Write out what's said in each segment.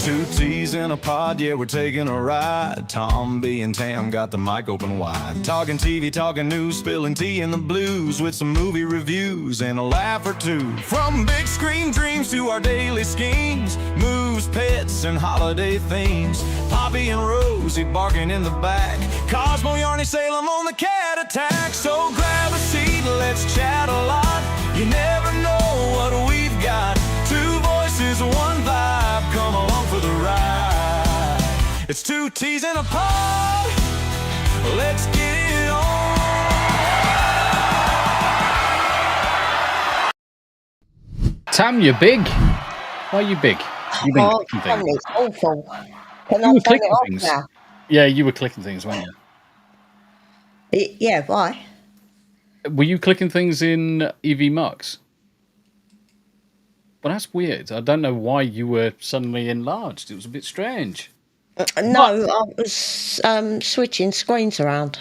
Two T's in a pod, yeah, we're taking a ride. Tombi and Tam got the mic open wide. Talking TV, talking news, spilling tea in the blues with some movie reviews and a laugh or two. From big screen dreams to our daily schemes, moves, pets, and holiday themes. Poppy and Rosie barking in the back. Cosmo, Yarny, Salem on the cat attack. So grab a seat, let's chat a lot. You never know what we've got. Two voices, one vibe, come along for the ride. It's two T's in a pod, let's get it on. Tam, you're big. Why are you big? You've been clicking things. It's awful. Can You I were turn it clicking off things. now? Yeah, you were clicking things, weren't you? Yeah, why? Were you clicking things in EV Mux? Well, that's weird. I don't know why you were suddenly enlarged. It was a bit strange. No, I was switching screens around.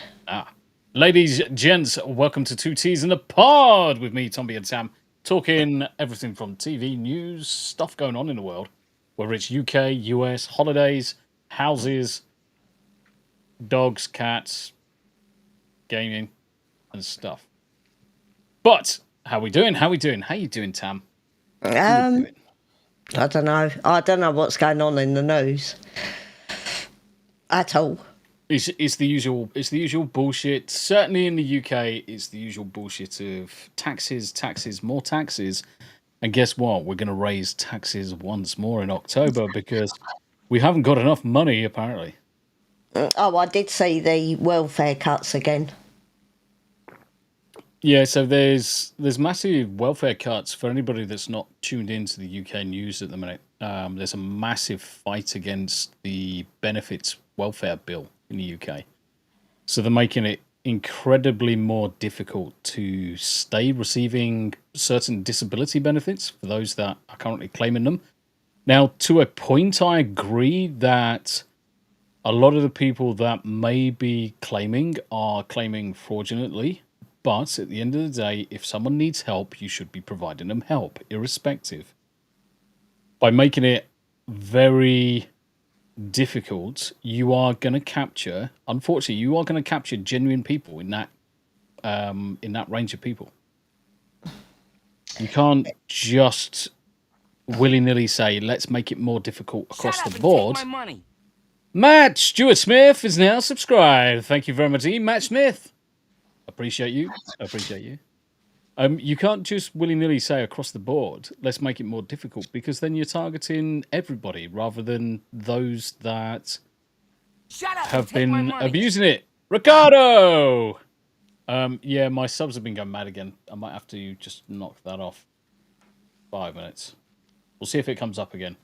Ladies, gents, welcome to Two T's in a Pod with me, Tombi and Tam, talking everything from TV, news, stuff going on in the world, whether it's UK, US, holidays, houses, dogs, cats, gaming, and stuff. But how we doing? How you doing, Tam? I don't know. I don't know what's going on in the news at all. It's the usual bullshit. Certainly in the UK, it's the usual bullshit of taxes, more taxes. And guess what? We're going to raise taxes once more in October because we haven't got enough money, apparently. Oh, I did see the welfare cuts again. Yeah, so there's massive welfare cuts for anybody that's not tuned into the UK news at the minute. There's a massive fight against the benefits welfare bill in the UK. So they're making it incredibly more difficult to stay receiving certain disability benefits for those that are currently claiming them. Now, to a point, I agree that a lot of the people that may be claiming are claiming fraudulently. But at the end of the day, if someone needs help, you should be providing them help, irrespective. By making it very difficult, you are going to capture, unfortunately, genuine people in that range of people. You can't just willy-nilly say, let's make it more difficult across the board. Take my money. Matt Stuart Smith is now subscribed. Thank you very much, Matt Smith. Appreciate you. You can't just willy-nilly say across the board, let's make it more difficult, because then you're targeting everybody rather than those that have been abusing it. Ricardo! Yeah, my subs have been going mad again. I might have to just knock that off. 5 minutes. We'll see if it comes up again.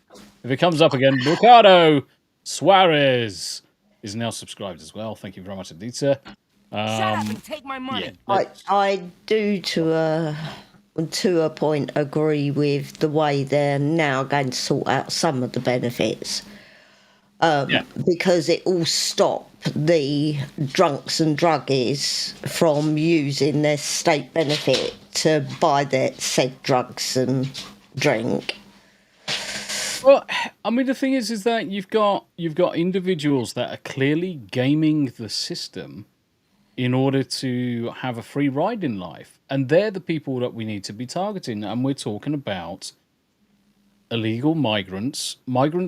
If it comes up again, Ricardo Suarez is now subscribed as well. Thank you very much indeed, sir. Shut up and take my money. Yeah, I do to a point agree with the way they're now going to sort out some of the benefits. Because it will stop the drunks and druggies from using their state benefit to buy their said drugs and drink. Well, I mean, the thing is that you've got individuals that are clearly gaming the system in order to have a free ride in life, and they're the people that we need to be targeting. And we're talking about illegal migrants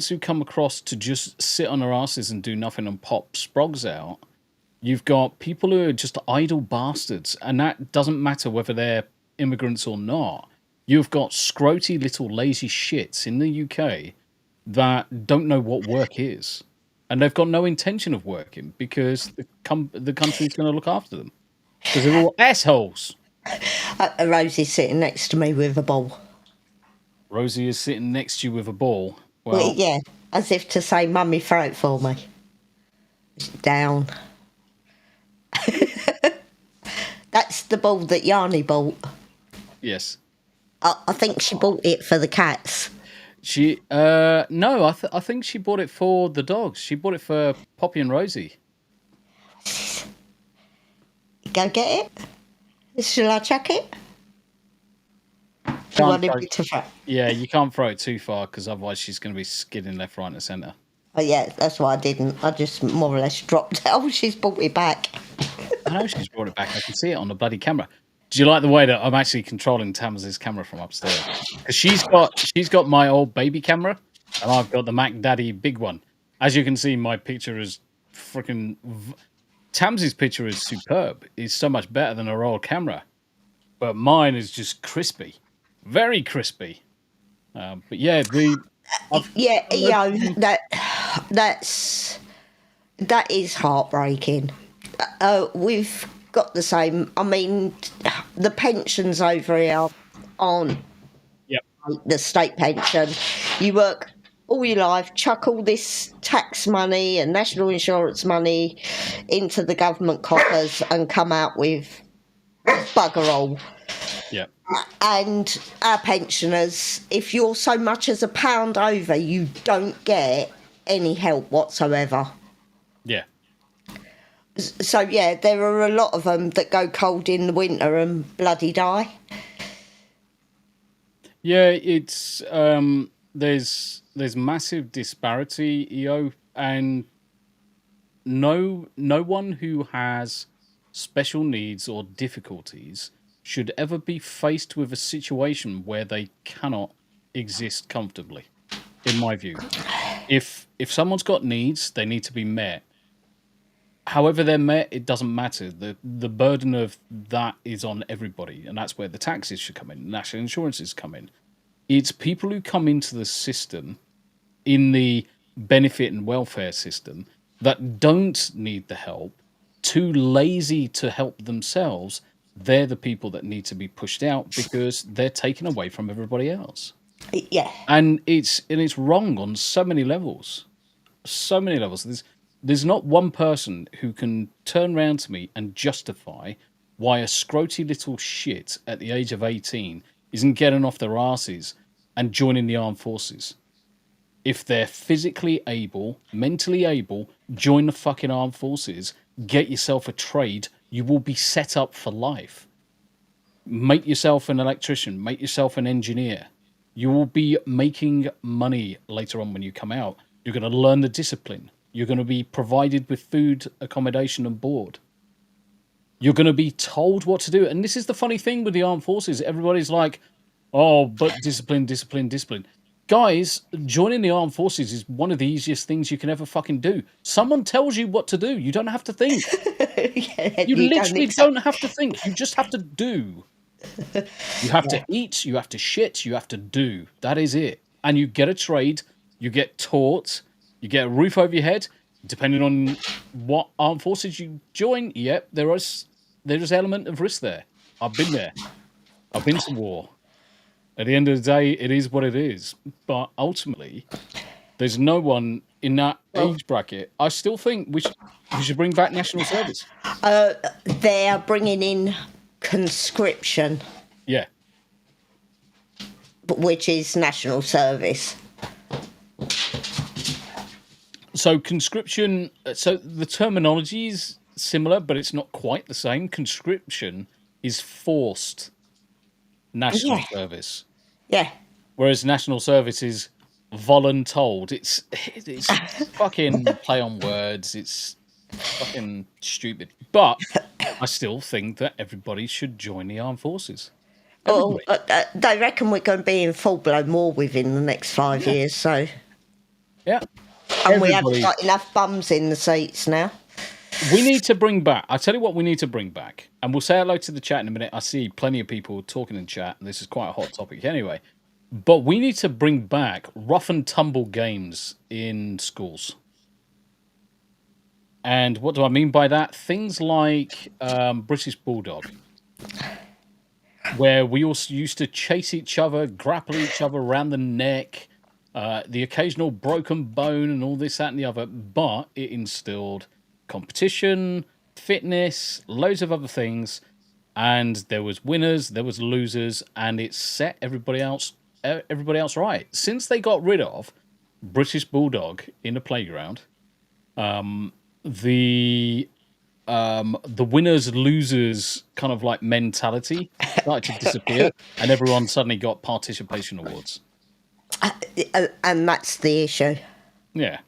who come across to just sit on their asses and do nothing and pop sprogs out. You've got people who are just idle bastards, and that doesn't matter whether they're immigrants or not. You've got scroty little lazy shits in the UK that don't know what work is. And they've got no intention of working because the country's going to look after them. Because they're all assholes. Rosie's sitting next to me with a ball. Rosie is sitting next to you with a ball. Well, Yeah, as if to say, Mummy, throw it for me. Down. That's the ball that Yarny bought. yes. I think she bought it for the cats. She, no, I think she bought it for the dogs. She bought it for Poppy and Rosie. Go get it. Shall I chuck it? You Can't wanted throw, me to throw? yeah, you can't throw it too far because otherwise she's going to be skidding left, right, and centre. Oh, yeah, that's why I didn't. I just more or less dropped it. Oh, she's brought it back. I know she's brought it back. I can see it on the bloody camera. Do you like the way that I'm actually controlling Tamz's camera from upstairs? Because she's got my old baby camera, and I've got the Mac Daddy big one. As you can see, my picture is freaking. Tamz's picture is superb. It's so much better than her old camera, but mine is just crispy, very crispy. But yeah, that is heartbreaking. We've got the same. I mean, the pensions over here aren't the state pension. You work all your life, chuck all this tax money and national insurance money into the government coffers and come out with bugger all. Yeah. And our pensioners, if you're so much as £1 over, you don't get any help whatsoever. Yeah. So, yeah, there are a lot of them that go cold in the winter and bloody die. Yeah, it's there's massive disparity, EO, and no one who has special needs or difficulties should ever be faced with a situation where they cannot exist comfortably, in my view. If someone's got needs, they need to be met. However they're met, it doesn't matter. The burden of that is on everybody, and that's where the taxes should come in, national insurances come in. It's people who come into the system, in the benefit and welfare system, that don't need the help, too lazy to help themselves. They're the people that need to be pushed out because they're taken away from everybody else. Yeah. And it's wrong on so many levels. So many levels. There's not one person who can turn around to me and justify why a scroty little shit at the age of 18 isn't getting off their asses and joining the armed forces. If they're physically able, mentally able, join the fucking armed forces, get yourself a trade, you will be set up for life. Make yourself an electrician, make yourself an engineer. You will be making money later on when you come out. You're going to learn the discipline. You're going to be provided with food, accommodation, and board. You're going to be told what to do. And this is the funny thing with the armed forces. Everybody's like, oh, but discipline, discipline, discipline. Guys, joining the armed forces is one of the easiest things you can ever fucking do. Someone tells you what to do. You don't have to think. You literally don't have to think. You just have to do. You have to eat, you have to shit, you have to do. That is it. And you get a trade, you get taught, you get a roof over your head. Depending on what armed forces you join, yep, there's element of risk there. I've been there. I've been to war. At the end of the day, it is what it is. But ultimately, there's no one in that age bracket. I still think we should bring back national service. They're bringing in conscription. Yeah. Which is national service. So conscription, so the terminology is similar, but it's not quite the same. Conscription is forced national service. Yeah. Whereas national service is voluntold. It's fucking play on words. It's fucking stupid. But I still think that everybody should join the armed forces. Well, they reckon we're going to be in full-blown war within the next 5 years, so... Yeah. And we haven't got enough bums in the seats now. We need to bring back... I'll tell you what we need to bring back. And we'll say hello to the chat in a minute. I see plenty of people talking in chat, and this is quite a hot topic anyway. But we need to bring back rough and tumble games in schools. And what do I mean by that? Things like British Bulldog, where we also used to chase each other, grapple each other around the neck, the occasional broken bone and all this, that and the other. But it instilled competition, fitness, loads of other things. And there was winners, there was losers, and it set everybody else right. Since they got rid of British Bulldog in the playground, the the winners losers kind of like mentality started to disappear, and everyone suddenly got participation awards. And that's the issue. Yeah.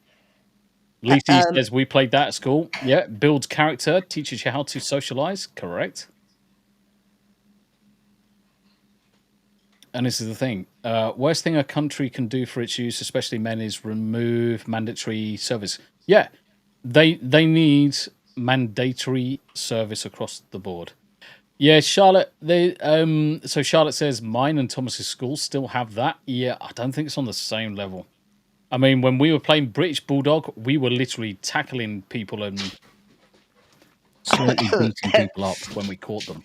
Lisi says we played that at school. Yeah, builds character, teaches you how to socialize. Correct. And this is the thing. Worst thing a country can do for its use, especially men, is remove mandatory service. Yeah, they need mandatory service across the board. Yeah, Charlotte. So Charlotte says mine and Thomas's school still have that. Yeah, I don't think it's on the same level. I mean, when we were playing British Bulldog, we were literally tackling people and slightly beating people up when we caught them.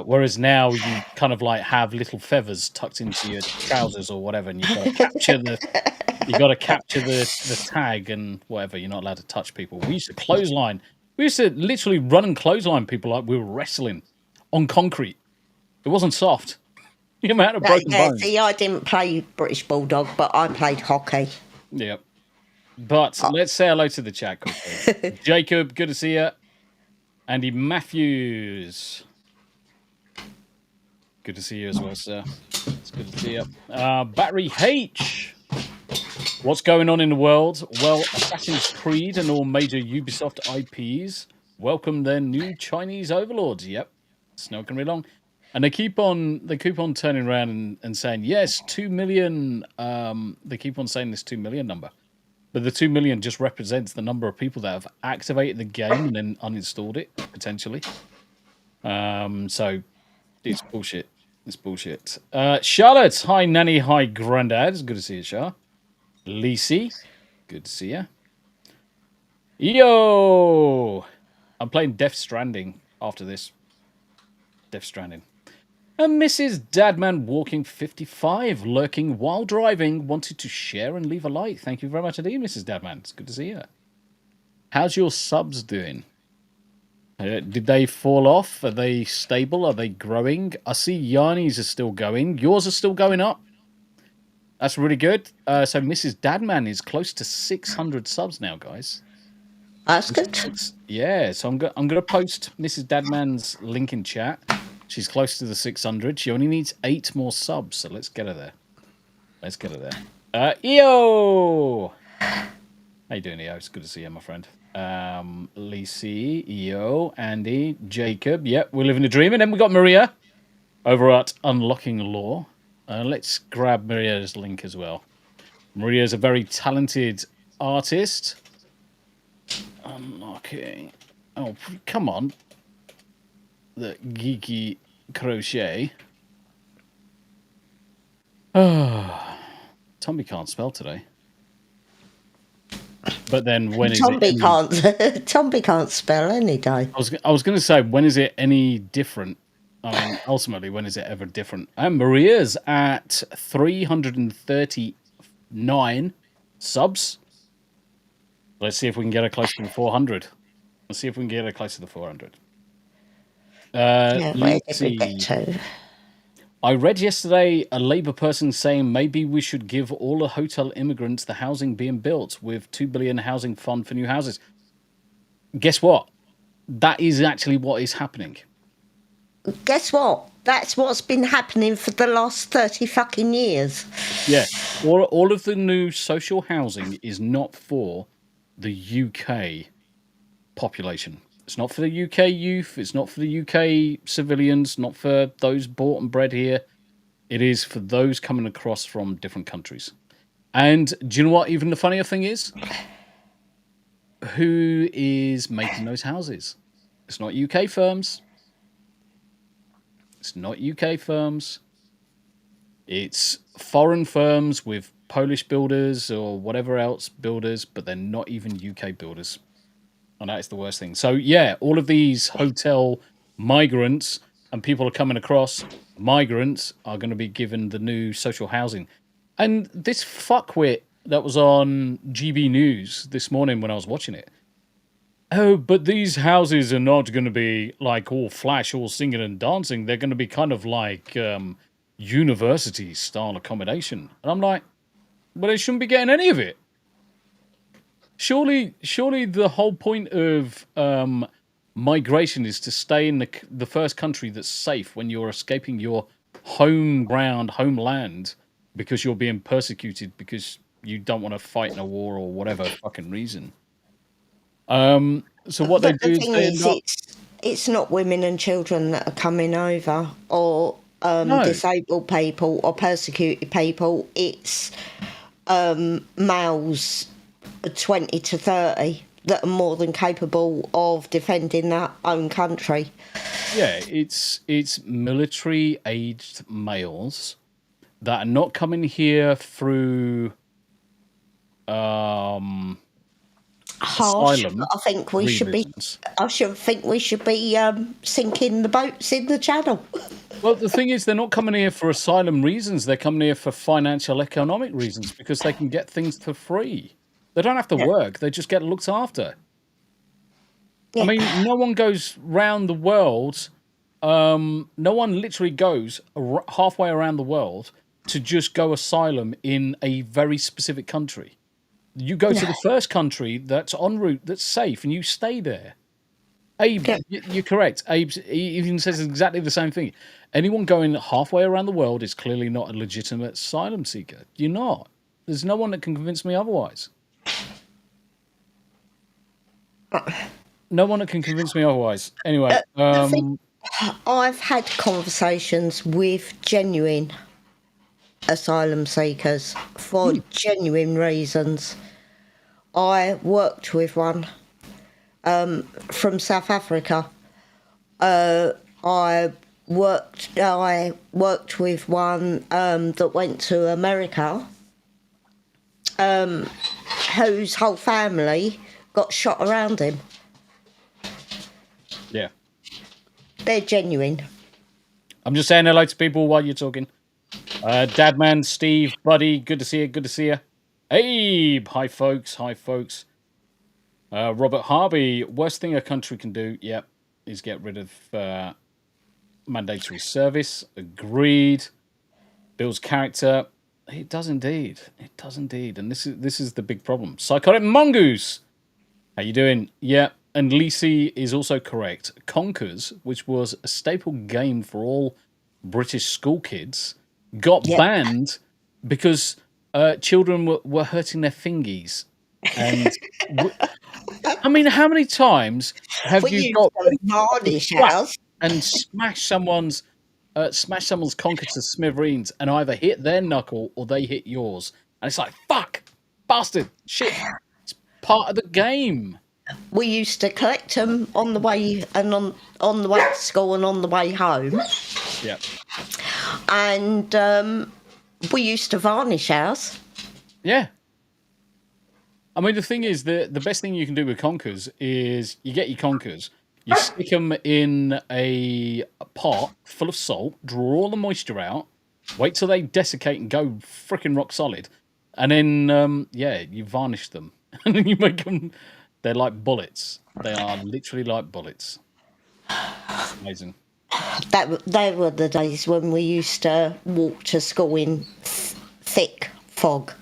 Whereas now you kind of like have little feathers tucked into your trousers or whatever, and you've got to capture the tag and whatever. You're not allowed to touch people. We used to clothesline. We used to literally run and clothesline people like we were wrestling on concrete. It wasn't soft. The amount of broken bones. See, I didn't play British Bulldog, but I played hockey. Yeah. But let's say hello to the chat quickly. Jacob, good to see you. Andy Matthews. Good to see you as well, sir. It's good to see you. Battery H. What's going on in the world? Well, Assassin's Creed and all major Ubisoft IPs welcome their new Chinese overlords. Yep. It's not going to be long. And they keep on turning around and saying, yes, 2 million. They keep on saying this 2 million number. But the 2 million just represents the number of people that have activated the game and then uninstalled it, potentially. So it's bullshit. It's bullshit. Charlotte, hi, Nanny, hi, Grandad. It's good to see you, Char. Lisi, good to see you. Yo! I'm playing Death Stranding after this. Death Stranding. And Mrs. Dadman Walking 55, lurking while driving, wanted to share and leave a like. Thank you very much indeed, Mrs. Dadman. It's good to see you. How's your subs doing? Did they fall off? Are they stable? Are they growing? I see Yanni's are still going. Yours are still going up. That's really good. So Mrs. Dadman is close to 600 subs now, guys. That's good. Yeah, so I'm gonna post Mrs. Dadman's link in chat. She's close to the 600. She only needs 8 more subs, so let's get her there. Let's get her there. EO! How you doing, EO? It's good to see you, my friend. Lisi, EO, Andy, Jacob. Yep, we're living the dream. And then we got Maria over at Unlocking Law. Let's grab Maria's link as well. Maria's a very talented artist. Unlocking. Oh, come on. The geeky crochet. Tombi can't spell today. But then when is Tombi can't Tombi can't spell any day. I was going to say, when is it any different? I mean, ultimately, when is it ever different? And Maria's at 339 subs. Let's see if we can get her close to the 400. Let's see if we can get her close to the 400. Where did we get to? I read yesterday a Labour person saying maybe we should give all the hotel immigrants the housing being built with 2 billion housing fund for new houses. Guess what? That is actually what is happening. Guess what? That's what's been happening for the last 30 fucking years. Yeah. All of the new social housing is not for the UK population. It's not for the UK youth. It's not for the UK civilians. Not for those bought and bred here. It is for those coming across from different countries. And do you know what even the funnier thing is? Who is making those houses? It's not UK firms. It's not UK firms. It's foreign firms with Polish builders or whatever else builders, but they're not even UK builders. And that is the worst thing. So, yeah, all of these hotel migrants and people are coming across, migrants are going to be given the new social housing. And this fuckwit that was on GB News this morning when I was watching it. Oh, but these houses are not going to be like all flash, all singing and dancing. They're going to be kind of like university-style accommodation. And I'm like, well, they shouldn't be getting any of it. Surely the whole point of migration is to stay in the first country that's safe when you're escaping your homeland, because you're being persecuted because you don't want to fight in a war or whatever fucking reason. So what they But do the is thing they is, end up... it's not women and children that are coming over, or No. disabled people or persecuted people. It's males 20 to 30 that are more than capable of defending their own country. Yeah, it's military-aged males that are not coming here through Harsh. asylum I think we should be. reasons. I should think we should be sinking the boats in the channel. Well, the thing is, they're not coming here for asylum reasons. They're coming here for financial, economic reasons, because they can get things for free. They don't have to work. They just get looked after. Yeah. I mean, no one goes round the world. No one literally goes halfway around the world to just go asylum in a very specific country. You go to the first country that's en route, that's safe, and you stay there. Abe, you're correct. Abe even says exactly the same thing. Anyone going halfway around the world is clearly not a legitimate asylum seeker. You're not. There's no one that can convince me otherwise. No one that can convince me otherwise. Anyway, I've had conversations with genuine asylum seekers for genuine reasons. I worked with one from South Africa. I worked with one that went to America, whose whole family got shot around him. yeah. They're genuine. I'm just saying hello to people while you're talking. Dadman, Steve, Buddy, good to see you. Good to see you. Abe, hi folks. Hi folks. Robert Harvey, worst thing a country can do, is get rid of mandatory service. Agreed. Bill's character, it does indeed. It does indeed. And this is the big problem. Psychotic Mongoose, how you doing? Yeah. And Lisi is also correct. Conkers, which was a staple game for all British school kids, got banned because children were hurting their fingies. And I mean, how many times have you got varnish house and smash someone's conker to smithereens and either hit their knuckle or they hit yours? And it's like, fuck, bastard, shit. It's part of the game. We used to collect them on the way and on the way to school and on the way home. Yeah. And we used to varnish ours. Yeah. I mean, the thing is, the best thing you can do with conkers is you get your conkers, you stick them in a pot full of salt, draw all the moisture out, wait till they desiccate and go freaking rock solid, and then, you varnish them. And then you make them... They're like bullets. They are literally like bullets. Amazing. They were the days when we used to walk to school in thick fog.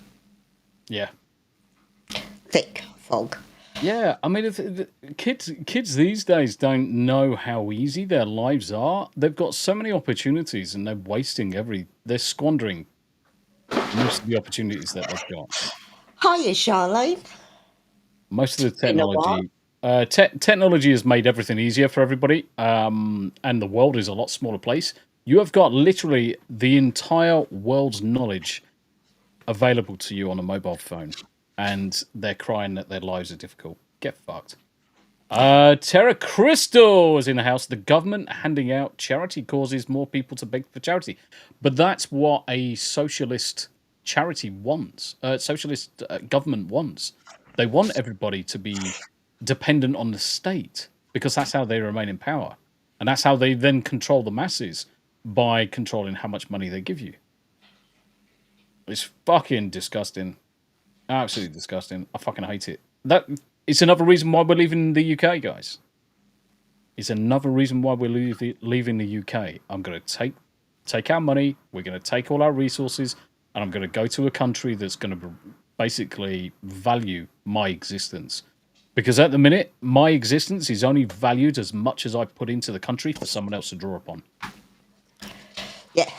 Yeah. Thick fog. Yeah, I mean, the kids these days don't know how easy their lives are. They've got so many opportunities, and they're wasting they're squandering most of the opportunities that they've got. Hiya, Charlene. Most of the technology, technology has made everything easier for everybody, and the world is a lot smaller place. You have got literally the entire world's knowledge available to you on a mobile phone, and they're crying that their lives are difficult. Get fucked. Terra Crystal is in the house. The government handing out charity causes more people to beg for charity, but that's what a socialist charity wants. Socialist government wants. They want everybody to be dependent on the state because that's how they remain in power. And that's how they then control the masses, by controlling how much money they give you. It's fucking disgusting. Absolutely disgusting. I fucking hate it. It's another reason why we're leaving the UK, guys. It's another reason why we're leaving the UK. I'm going to take our money, we're going to take all our resources, and I'm going to go to a country that's going to basically value my existence, Because at the minute, my existence is only valued as much as I put into the country for someone else to draw upon. Yeah.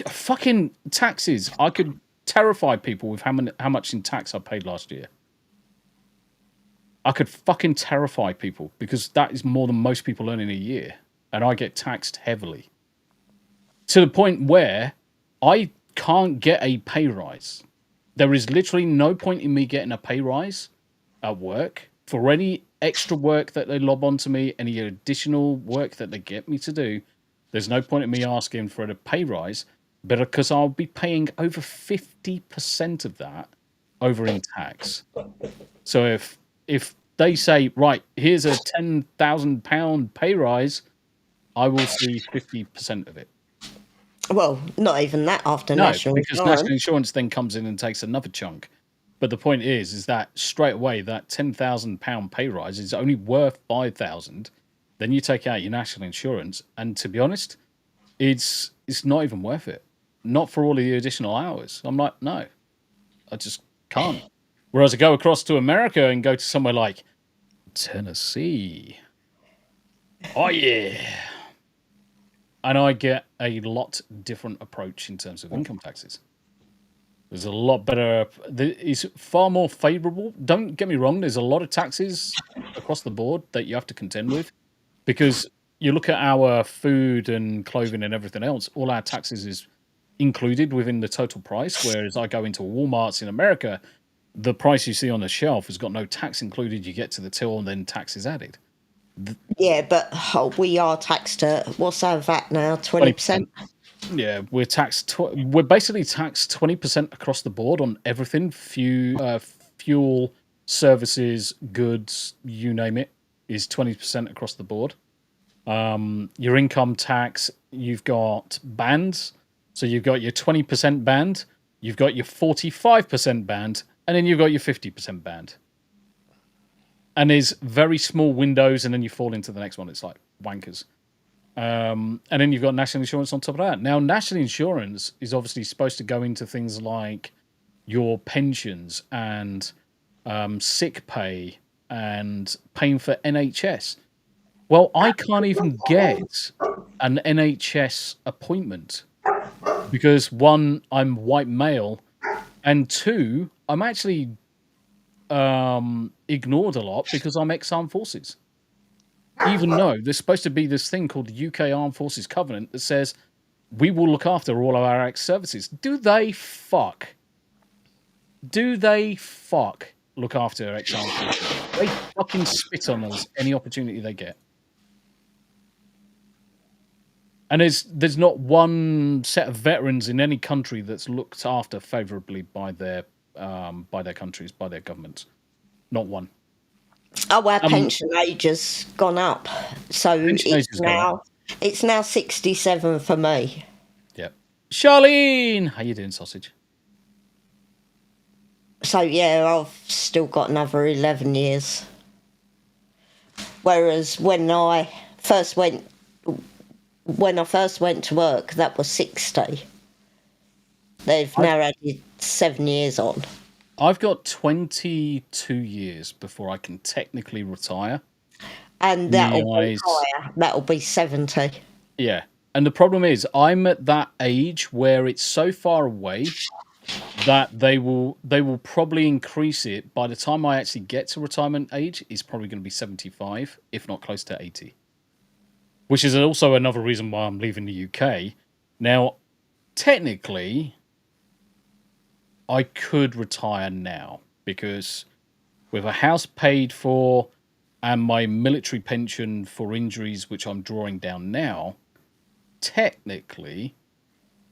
Fucking taxes. I could terrify people with how much in tax I paid last year. I could fucking terrify people because that is more than most people earn in a year. And I get taxed heavily. To the point where I can't get a pay rise. There is literally no point in me getting a pay rise at work for any extra work that they lob onto me, any additional work that they get me to do. There's no point in me asking for a pay rise, but because I'll be paying over 50% of that over in tax. So if they say, right, here's a £10,000 pay rise, I will see 50% of it. Well, not even that after national because insurance. national insurance then comes in and takes another chunk. But the point is that straight away that £10,000 pay rise is only worth £5,000. Then you take out your national insurance, and to be honest, it's not even worth it. Not for all of the additional hours. I'm like, no, I just can't. Whereas I go across to America and go to somewhere like Tennessee. Oh yeah. And I get a lot different approach in terms of income taxes. There's a lot better. It's far more favourable. Don't get me wrong. There's a lot of taxes across the board that you have to contend with, because you look at our food and clothing and everything else. All our taxes is included within the total price. Whereas I go into Walmart's in America, the price you see on the shelf has got no tax included. You get to the till and then tax is added. Yeah, but we are taxed at, what's our VAT now? 20%? Yeah, we're taxed. We're basically taxed 20% across the board on everything: fuel, services, goods, you name it, is 20% across the board. Your income tax, you've got bands. So you've got your 20% band, you've got your 45% band, and then you've got your 50% band. And there's very small windows, and then you fall into the next one. It's like wankers. And then you've got national insurance on top of that. Now, national insurance is obviously supposed to go into things like your pensions and sick pay and paying for NHS. Well, I can't even get an NHS appointment because, one, I'm white male, and two, I'm actually ignored a lot because I'm ex-armed forces. Even though there's supposed to be this thing called the UK Armed Forces Covenant that says we will look after all of our ex-services. Do they fuck look after ex-armed forces? They fucking spit on us any opportunity they get. And there's not one set of veterans in any country that's looked after favourably by their countries, by their governments. Not one. Oh, our pension age has gone up. So it's now 67 for me. Yep. Charlene! How you doing, sausage? So, yeah, I've still got another 11 years. Whereas when I first went to work, that was 60. They've now added 7 years on. I've got 22 years before I can technically retire. And that'll be 70. Yeah. And the problem is I'm at that age where it's so far away that they will probably increase it. By the time I actually get to retirement age, it's probably going to be 75, if not close to 80. Which is also another reason why I'm leaving the UK. Now, technically, I could retire now because with a house paid for and my military pension for injuries, which I'm drawing down now, technically,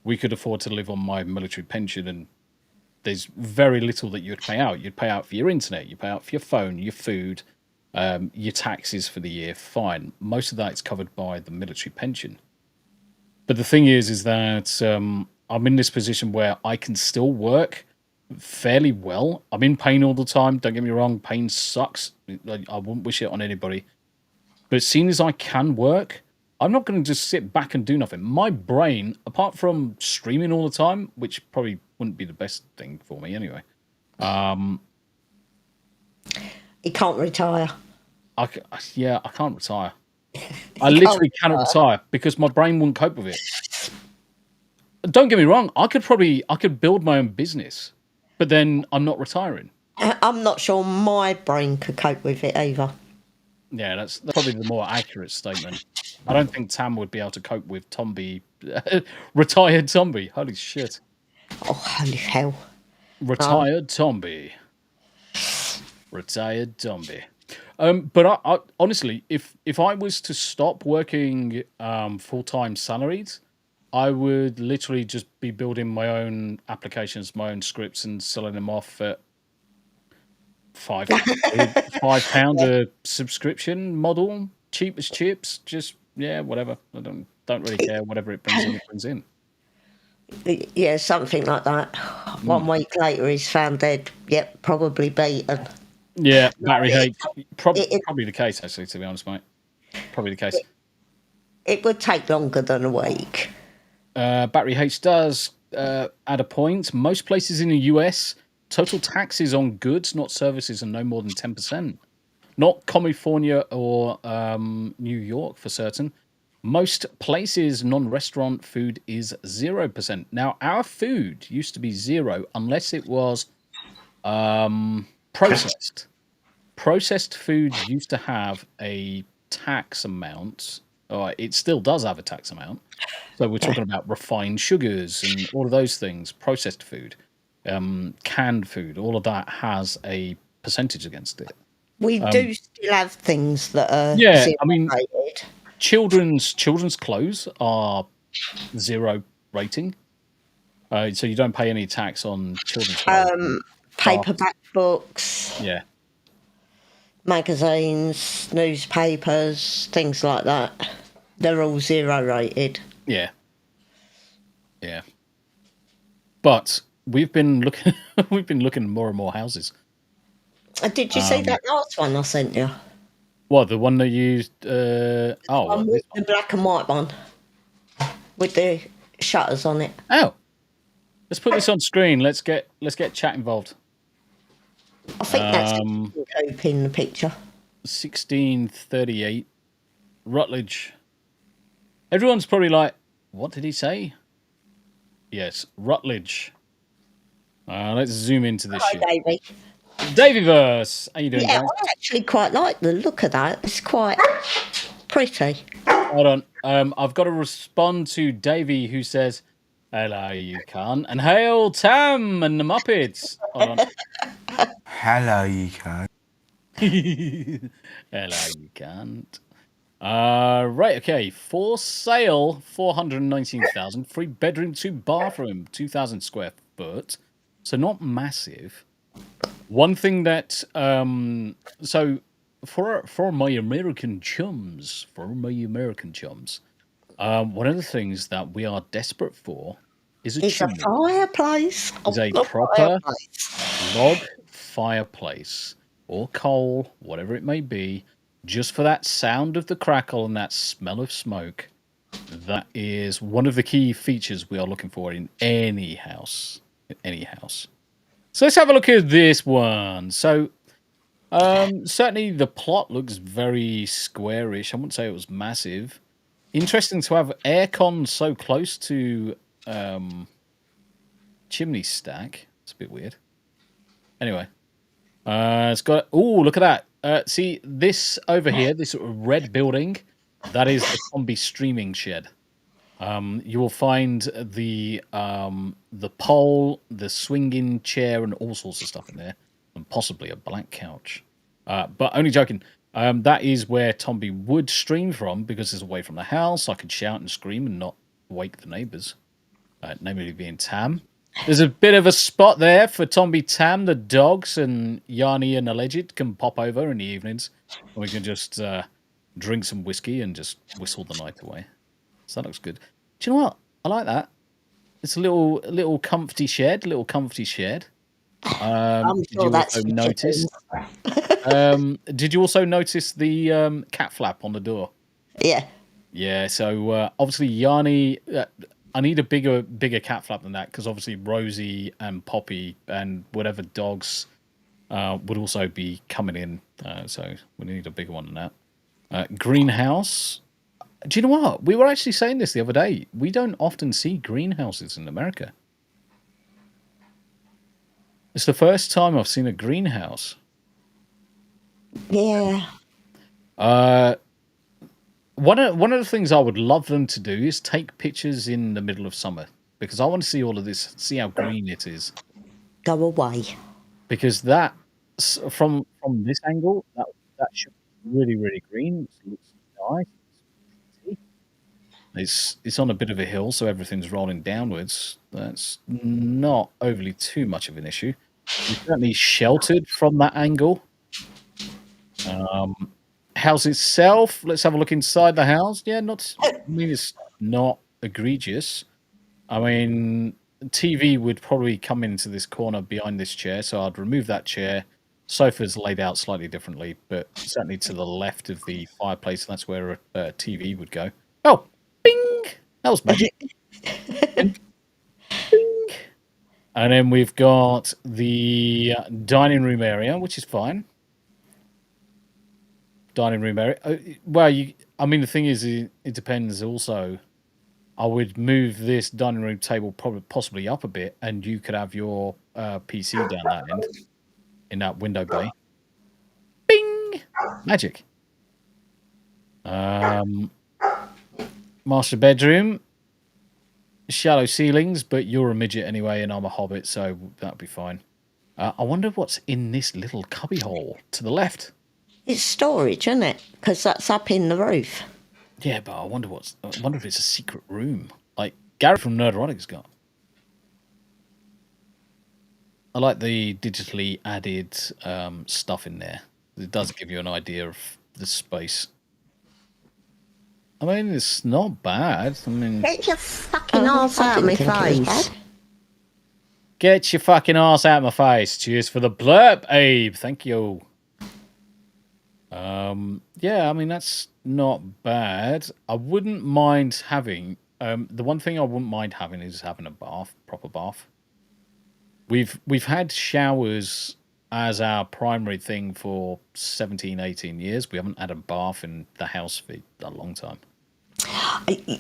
we could afford to live on my military pension, and there's very little that you'd pay out. You'd pay out for your internet, you pay out for your phone, your food, your taxes for the year, fine. Most of that is covered by the military pension. But the thing is that I'm in this position where I can still work fairly well. I'm in pain all the time. Don't get me wrong. Pain sucks. I wouldn't wish it on anybody. But as soon as I can work, I'm not going to just sit back and do nothing. My brain, apart from streaming all the time, which probably wouldn't be the best thing for me anyway. He can't retire. I can't retire. I literally cannot retire because my brain wouldn't cope with it. Don't get me wrong. I could build my own business, but then I'm not retiring. I'm not sure my brain could cope with it either. Yeah, that's probably the more accurate statement. I don't think Tam would be able to cope with Tombi, retired Tombi. Holy shit. Oh, holy hell. Retired Tombi. Retired Tombi. But I honestly, if I was to stop working full-time salaried, I would literally just be building my own applications, my own scripts, and selling them off at £5 a subscription model, cheap as chips. Just whatever. I don't really care. Whatever it brings in, it brings in. Yeah, something like that. 1 week later, he's found dead. Yep, probably beaten. Yeah, battery hate. Probably the case, actually, to be honest, mate. Probably the case. It would take longer than a week. Battery H does add a point. Most places in the US, total taxes on goods, not services, are no more than 10%. Not California or New York for certain. Most places, non-restaurant food is 0%. Now, our food used to be 0 unless it was processed. Processed food used to have a tax amount. It still does have a tax amount. So we're talking about refined sugars and all of those things, processed food, canned food, all of that has a percentage against it. We do still have things that are I mean, children's clothes are 0 rating. So you don't pay any tax on children's clothes. Paperback books. Yeah. Magazines, newspapers, things like that. They're all 0 rated. Yeah. Yeah. But we've been looking at more and more houses. Did you see that last one I sent you? What, the one that used The black and white one with the shutters on it. Oh. Let's put this on screen. Let's get chat involved. I think that's Cope in the picture. 1638 Rutledge. Everyone's probably like, what did he say? Yes, Rutledge. Let's zoom into this shit. Davey. Davyverse. How you doing, Yeah, guys? I actually quite like the look of that. It's quite pretty. Hold on. I've got to respond to Davy, who says, hello, you can't. And hail Tam and the Muppets. Hold on. Hello, you can't. Hello, you can't. Right, okay. For sale, 419,000. 3 bedroom, 2 bathroom, 2,000 square foot. So not massive. One thing that so for my American chums, one of the things that we are desperate for is a chimney. Fireplace. Is a proper log fireplace or coal, whatever it may be, just for that sound of the crackle and that smell of smoke. That is one of the key features we are looking for in any house. So let's have a look at this one. So certainly the plot looks very squarish. I wouldn't say it was massive. Interesting to have aircon so close to chimney stack. It's a bit weird. Anyway, it's got. Oh, look at that! See this over here, this red building. That is the Tombi streaming shed. You will find the pole, the swinging chair, and all sorts of stuff in there, and possibly a black couch. But only joking. That is where Tombi would stream from because it's away from the house. I could shout and scream and not wake the neighbours. Namely being Tam. There's a bit of a spot there for Tombi, Tam, the dogs, and Yanni and Alleged can pop over in the evenings. And we can just drink some whiskey and just whistle the night away. So that looks good. Do you know what? I like that. It's a little comfy shed. Did you also notice? Did you also notice the cat flap on the door? Yeah. Yeah. So obviously Yanni, I need a bigger cat flap than that because obviously Rosie and Poppy and whatever dogs would also be coming in So we need a bigger one than that. Greenhouse. Do you know what? We were actually saying this the other day. We don't often see greenhouses in America. It's the first time I've seen a greenhouse. Yeah. One of the things I would love them to do is take pictures in the middle of summer, because I want to see all of this, see how green it is. Go away. Because that, from this angle, that should be really, really green. It looks nice. It's on a bit of a hill, so everything's rolling downwards. That's not overly too much of an issue. It's certainly sheltered from that angle. House itself, let's have a look inside the house. Yeah, it's not egregious. I mean, TV would probably come into this corner behind this chair, so I'd remove that chair. Sofa's laid out slightly differently, but certainly to the left of the fireplace, that's where a TV would go. Oh, bing! That was magic. Bing. Bing. And then we've got the dining room area, which is fine. Dining room area. Well, I mean, the thing is, it depends also. I would move this dining room table possibly up a bit, and you could have your PC down that end in that window bay. Bing! Magic. Master bedroom. Shallow ceilings, but you're a midget anyway, and I'm a hobbit, so that'd be fine. I wonder what's in this little cubbyhole to the left. It's storage, isn't it? Because that's up in the roof. Yeah, but I wonder if it's a secret room, like Gary from Nerderotic's got. I like the digitally added stuff in there. It does give you an idea of the space. I mean, it's not bad. I mean, Get your fucking arse out of my face. Get your fucking arse out of my face. Cheers for the blurb, Abe. Thank you. Yeah, I mean, that's not bad. I wouldn't mind having... the one thing I wouldn't mind having is having a bath, proper bath. We've had showers as our primary thing for 17, 18 years. We haven't had a bath in the house for a long time.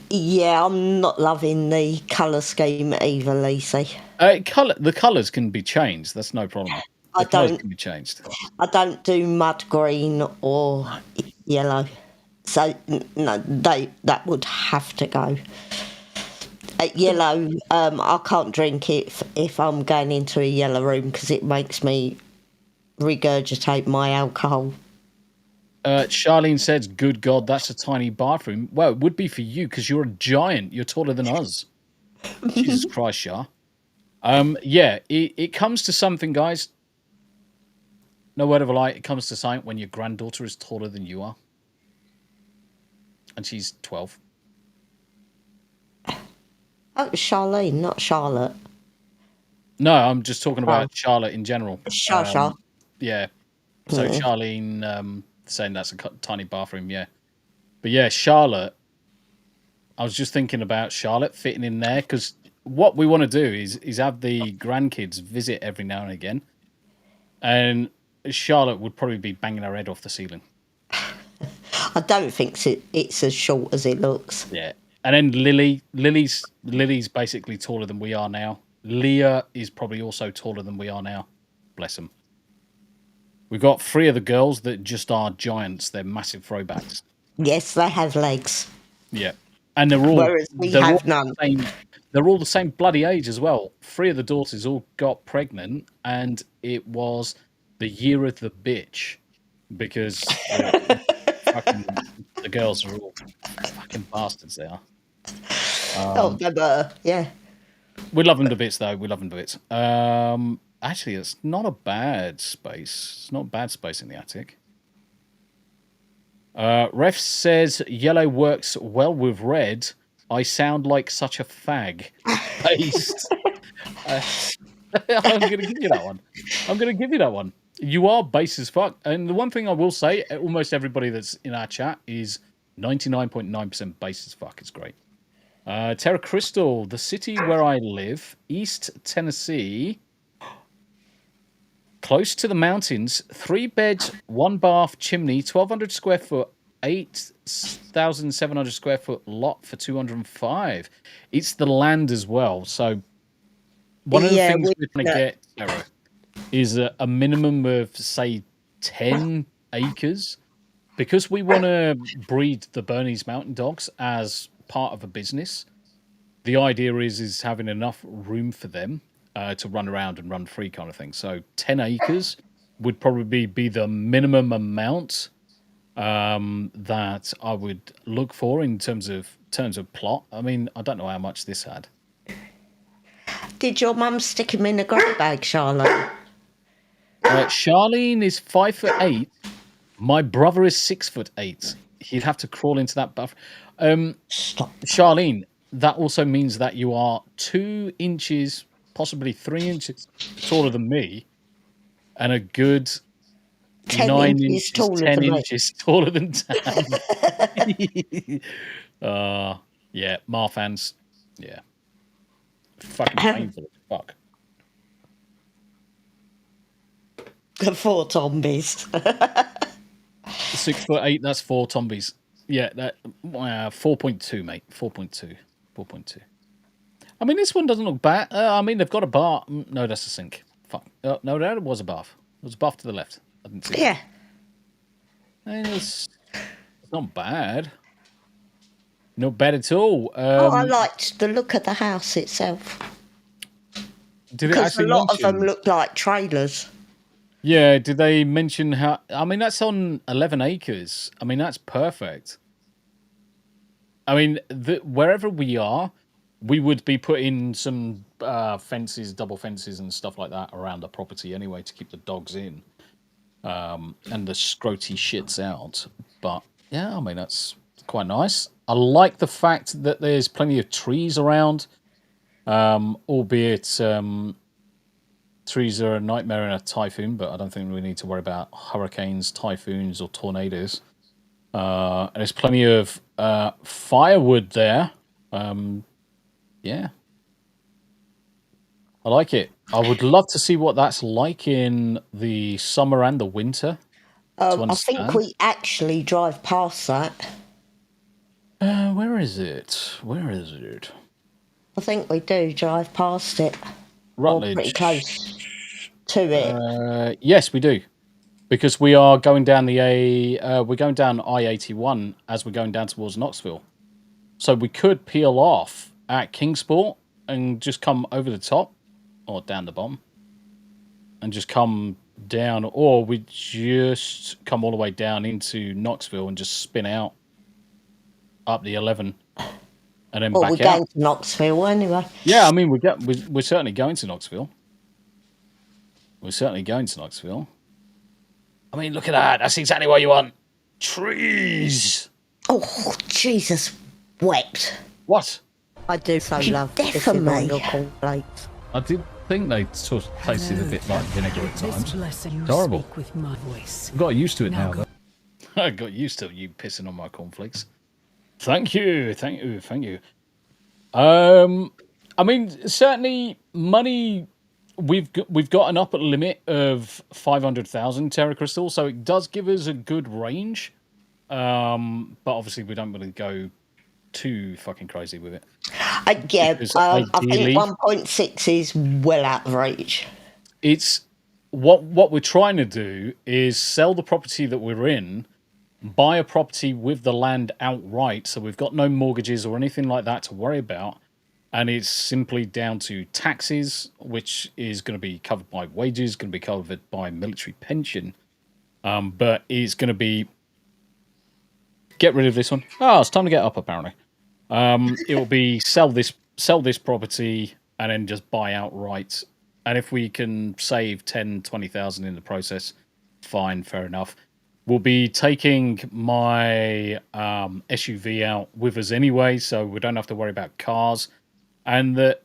Yeah, I'm not loving the colour scheme either, Lacey. The colours can be changed. That's no problem. The colours can be changed. I don't do mud green or yellow. So, no, that would have to go. Yellow, I can't drink it if I'm going into a yellow room because it makes me regurgitate my alcohol. Charlene says, good God, that's a tiny bathroom. Well, it would be for you because you're a giant. You're taller than us. Jesus Christ, Char. Yeah, it comes to something, guys. No word of a lie. It comes to something when your granddaughter is taller than you are. And she's 12. Oh, Charlene, not Charlotte. No, I'm just talking about Charlotte in general. Char. Yeah. So Charlene saying that's a tiny bathroom, yeah. But yeah, Charlotte, I was just thinking about Charlotte fitting in there because what we want to do is have the grandkids visit every now and again. And Charlotte would probably be banging her head off the ceiling. I don't think it's as short as it looks. Yeah. And then Lily's basically taller than we are now. Leah is probably also taller than we are now. Bless them. We've got 3 of the girls that just are giants. They're massive throwbacks. Yes, they have legs. Yeah. And they're all... Whereas we have none. They're all the same bloody age as well. 3 of the daughters all got pregnant, and it was the year of the bitch. Because the girls are all fucking bastards, they are. Yeah. We love them to bits, though. We love them to bits. Actually, it's not a bad space. It's not a bad space in the attic. Ref says yellow works well with red. I sound like such a fag. Based. I'm going to give you that one. You are base as fuck. And the one thing I will say, almost everybody that's in our chat is 99.9% base as fuck. It's great. Terra Crystal, the city where I live, East Tennessee. close to the mountains, 3 beds, 1 bath, chimney, 1,200 square foot, 8,700 square foot lot for 205. It's the land as well. So one of the things we're trying to get, Sarah, is a minimum of, say, 10 acres. Because we want to breed the Bernese Mountain Dogs as part of a business, the idea is having enough room for them to run around and run free kind of thing. So 10 acres would probably be the minimum amount that I would look for in terms of plot. I mean, I don't know how much this had. Did your mum stick him in a grow bag, Charlotte? Charlene is 5'8". My brother is 6'8". He'd have to crawl into that buffer. Stop. Charlene, that also means that you are 2 inches, possibly 3 inches taller than me, and a good 9 inches, 10 inches taller than Tam. Yeah, Marfans. Yeah. Fucking painful as fuck. The 4 Tombis. 6'8", that's 4 Tombis. Yeah, that 4.2, mate. 4.2. 4.2. I mean, this one doesn't look bad. I mean, they've got a bar. No, that's a sink. Fuck. No, there was a bath. There was a bath to the left. I didn't see it. Yeah. It's not bad. Not bad at all. I liked the look of the house itself. Did it Because actually a lot mention... of them look like trailers. Yeah, did they mention how... I mean, that's on 11 acres. I mean, that's perfect. I mean, wherever we are, we would be putting some fences, double fences and stuff like that around the property anyway to keep the dogs in and the scroty shits out. But, yeah, I mean, that's quite nice. I like the fact that there's plenty of trees around, albeit... trees are a nightmare in a typhoon, but I don't think we need to worry about hurricanes, typhoons, or tornadoes. And there's plenty of firewood there. Yeah. I like it. I would love to see what that's like in the summer and the winter. I think we actually drive past that. Where is it? Where is it? I think we do drive past it. Rutledge. Or pretty close to it. Yes, we do, because we are going down we're going down I-81 as we're going down towards Knoxville. So we could peel off at Kingsport and just come over the top or down the bottom and just come down, or we just come all the way down into Knoxville and just spin out up the 11 and then back out. We're going to Knoxville anyway. Yeah, I mean, we're certainly going to Knoxville. We're certainly going to Knoxville. I mean, look at that. That's exactly what you want. Trees. Oh, Jesus wept. What? I do so love pissing on your cornflakes. I did think they sort of tasted a bit like vinegar at times. It's horrible. With my voice. I got used to it now, though. I got used to you pissing on my cornflakes. Thank you. I mean, certainly money. We've got an upper limit of 500,000 Terra Crystal, so it does give us a good range. But obviously, we don't really go too fucking crazy with it. I think 1.6 is well out of reach. It's what we're trying to do is sell the property that we're in, buy a property with the land outright, so we've got no mortgages or anything like that to worry about. And it's simply down to taxes, which is going to be covered by wages, going to be covered by military pension. But it's going to be... Get rid of this one. Oh, it's time to get up, apparently. It will be sell this property and then just buy outright. And if we can save 10, 20,000 in the process, fine, fair enough. We'll be taking my SUV out with us anyway, so we don't have to worry about cars. And the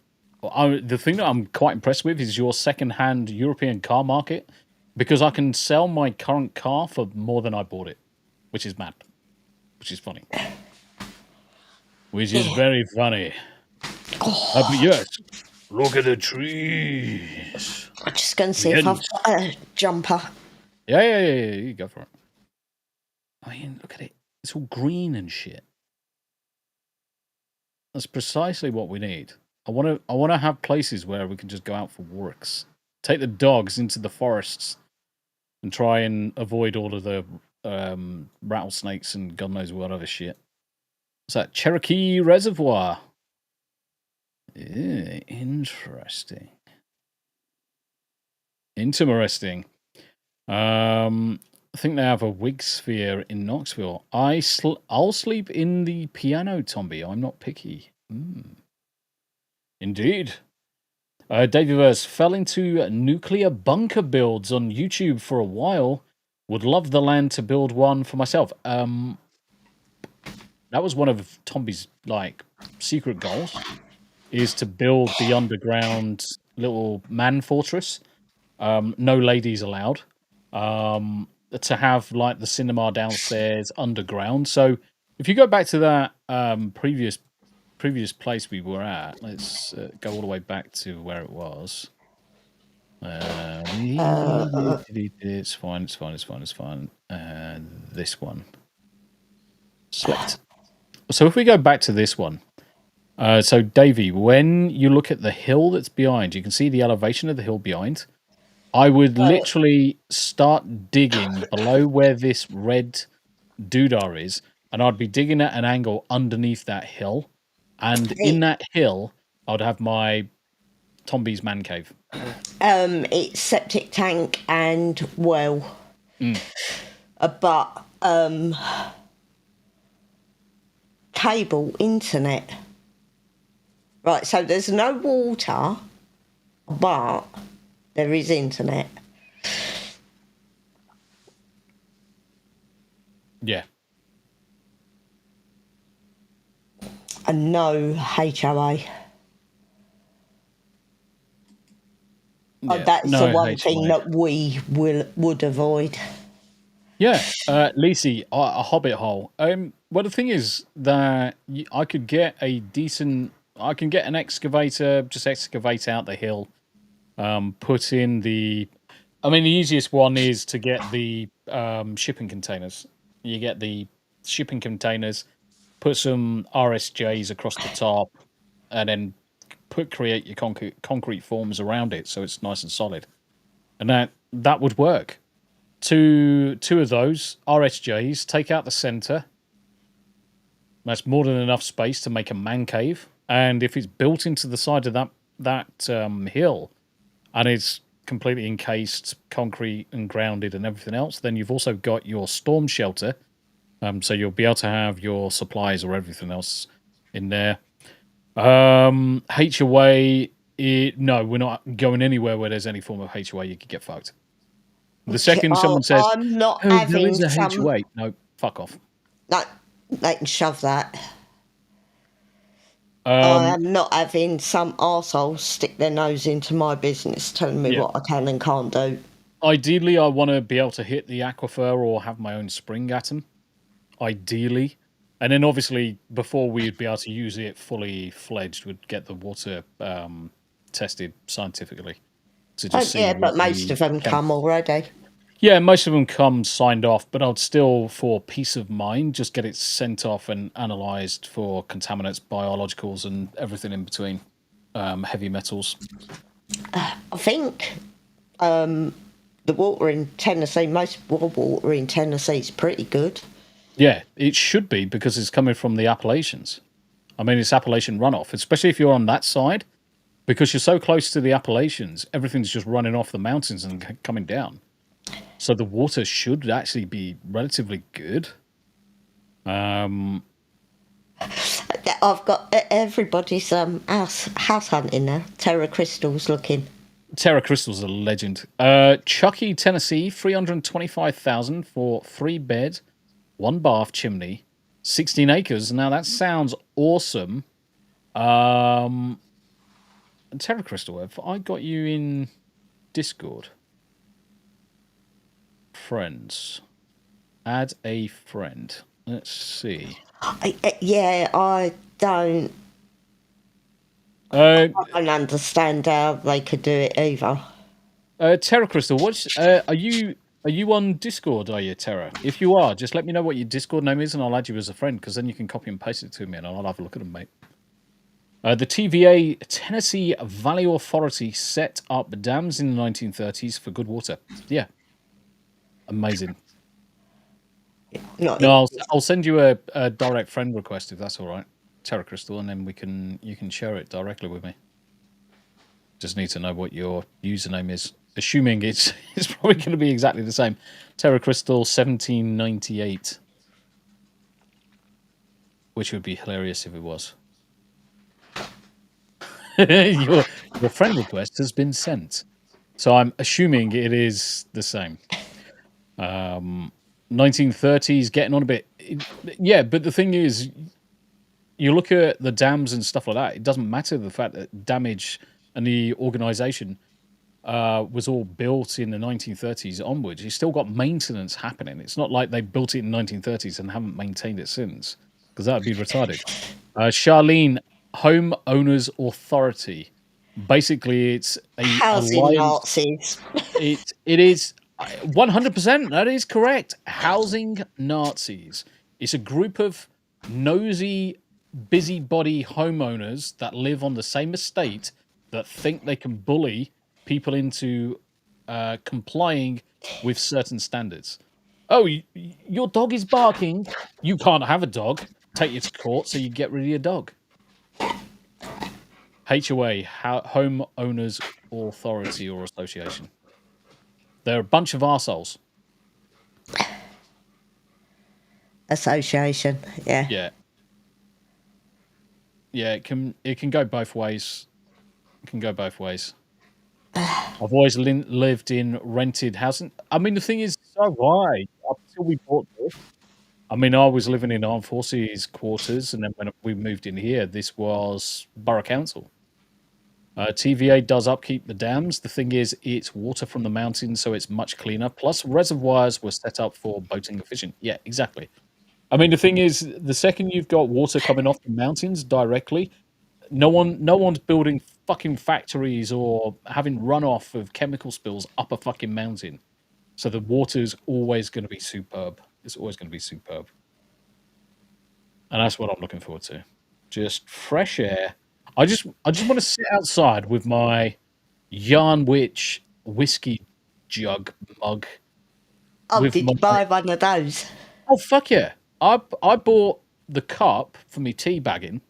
thing that I'm quite impressed with is your second-hand European car market, because I can sell my current car for more than I bought it, which is mad, which is funny, which is very funny. But yes, Look at the trees. I'm just going to see if I've got a jumper. Yeah. You go for it. I mean, look at it. It's all green and shit. That's precisely what we need. I want to have places where we can just go out for walks. Take the dogs into the forests and try and avoid all of the rattlesnakes and God knows what other shit. What's that? Cherokee Reservoir. Interesting. Interesting. I think they have a wig sphere in Knoxville. I'll sleep in the piano, Tombi. I'm not picky. Indeed. Davyverse fell into nuclear bunker builds on YouTube for a while. Would love the land to build one for myself. That was one of Tombi's secret goals, is to build the underground little man fortress. No ladies allowed. To have the cinema downstairs underground. So if you go back to that previous place we were at, let's go all the way back to where it was. It's fine. This one. Select. So if we go back to this one. So Davey, when you look at the hill that's behind, you can see the elevation of the hill behind. I would literally start digging below where this red doodah is, and I'd be digging at an angle underneath that hill. And in that hill, I'd have my Tombi's man cave. It's septic tank and well. But cable, internet. Right, so there's no water, but there is internet. Yeah. And no HOA. Yeah, that's no the one HOA. thing that we would avoid. Yeah, Lisi, a hobbit hole. Well, the thing is that I could get I can get an excavator, just excavate out the hill, put in the easiest one is to get the shipping containers. You get the shipping containers, put some RSJs across the top, and then create your concrete forms around it so it's nice and solid. And that would work. Two of those RSJs, take out the center. That's more than enough space to make a man cave. And if it's built into the side of that hill, and it's completely encased, concrete and grounded and everything else, then you've also got your storm shelter. So you'll be able to have your supplies or everything else in there. HOA, no, we're not going anywhere where there's any form of HOA. You could get fucked. The second someone says, I'm not having there is a HOA. No, fuck off. No, they can shove that. I am not having some arsehole stick their nose into my business telling me what I can and can't do. Ideally, I want to be able to hit the aquifer or have my own spring at them. Ideally. And then obviously, before we'd be able to use it fully fledged, we'd get the water tested scientifically. To just see but most of them come already. Yeah, most of them come signed off, but I'd still, for peace of mind, just get it sent off and analysed for contaminants, biologicals, and everything in between, heavy metals. I think the water in Tennessee, most water in Tennessee is pretty good. Yeah, it should be because it's coming from the Appalachians. It's Appalachian runoff, especially if you're on that side, because you're so close to the Appalachians, everything's just running off the mountains and coming down. So the water should actually be relatively good. I've got everybody's house hunting now. Terra Crystal's looking. Terra Crystal's a legend. Chucky, Tennessee, $325,000 for 3-bed, 1-bath chimney, 16 acres. Now that sounds awesome. Terra Crystal, have I got you in Discord? Friends. Add a friend. Let's see. I don't. Uh, I don't understand how they could do it either. Terra Crystal, are you on Discord? Are you, Terra? If you are, just let me know what your Discord name is, and I'll add you as a friend. Because then you can copy and paste it to me, and I'll have a look at them, mate. The TVA, Tennessee Valley Authority, set up dams in the 1930s for good water. Yeah, amazing. No, I'll send you a direct friend request if that's all right, Terra Crystal, and then you can share it directly with me. Just need to know what your username is. Assuming it's probably going to be exactly the same. Terra Crystal 1798, which would be hilarious if it was. your friend request has been sent, so I'm assuming it is the same. 1930s, getting on a bit. Yeah, but the thing is, you look at the dams and stuff like that. It doesn't matter the fact that damage and the organisation was all built in the 1930s onwards. You still got maintenance happening. It's not like they built it in the 1930s and haven't maintained it since, because that would be retarded. Charlene, Home Owners Authority. Basically, it's a housing alliance. Nazis. It is 100%. That is correct. Housing Nazis. It's a group of nosy, busybody homeowners that live on the same estate that think they can bully people into complying with certain standards. Oh, your dog is barking. You can't have a dog. Take you to court so you get rid of your dog. HOA, Home Owners Authority or Association. They're a bunch of arseholes. Association, yeah. Yeah. Yeah, it can go both ways. It can go both ways. I've always lived in rented housing. I mean, the thing is, so why? Up until we bought this. I mean, I was living in Armed Forces quarters, and then when we moved in here, this was Borough Council. TVA does upkeep the dams. The thing is, it's water from the mountains, so it's much cleaner. Plus, reservoirs were set up for boating and fishing. Yeah, exactly. I mean, the thing is, the second you've got water coming off the mountains directly, no one's building fucking factories or having runoff of chemical spills up a fucking mountain. So the water's always going to be superb. It's always going to be superb. And that's what I'm looking forward to. Just fresh air. I just want to sit outside with my Yarn Witch whiskey jug mug. Oh, did you buy one of those? Oh, fuck yeah. I bought the cup for me tea bagging.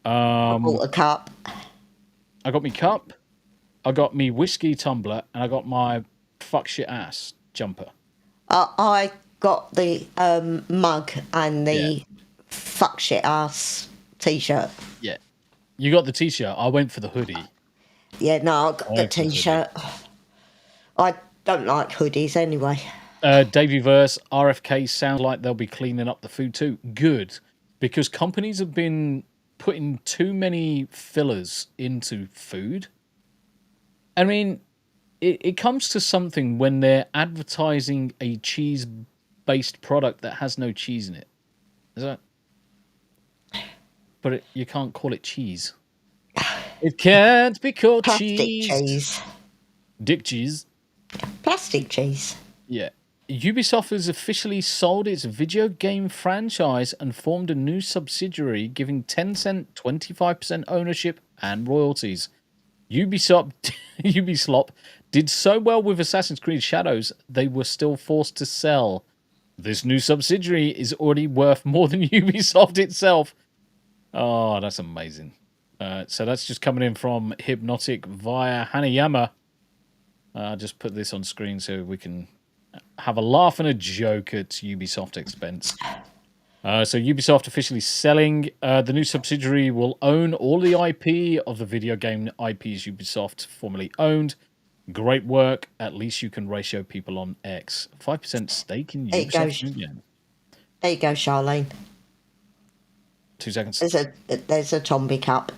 I bought a cup. I got me cup, I got me whiskey tumbler, and I got my fuck shit ass jumper. I got the mug and the fuck shit ass t-shirt. Yeah. You got the t-shirt. I went for the hoodie. Yeah, no, I got the t-shirt. I don't like hoodies anyway. Davey Verse, RFK sound like they'll be cleaning up the food too. Good. Because companies have been putting too many fillers into food. I mean, it comes to something when they're advertising a cheese-based product that has no cheese in it. Is that? But you can't call it cheese. It can't be called Plastic cheese. Dick cheese. Plastic cheese. Yeah. Ubisoft has officially sold its video game franchise and formed a new subsidiary, giving Tencent 25% ownership and royalties. Ubisoft did so well with Assassin's Creed Shadows, they were still forced to sell. This new subsidiary is already worth more than Ubisoft itself. Oh, that's amazing. So that's just coming in from Hypnotic via Hanayama. Just put this on screen so we can have a laugh and a joke at Ubisoft expense. So Ubisoft officially selling. The new subsidiary will own all the IP of the video game IPs Ubisoft formerly owned. Great work. At least you can ratio people on X. 5% stake in Ubisoft Union. There you go, Charlene. 2 seconds. There's a Tombi cup.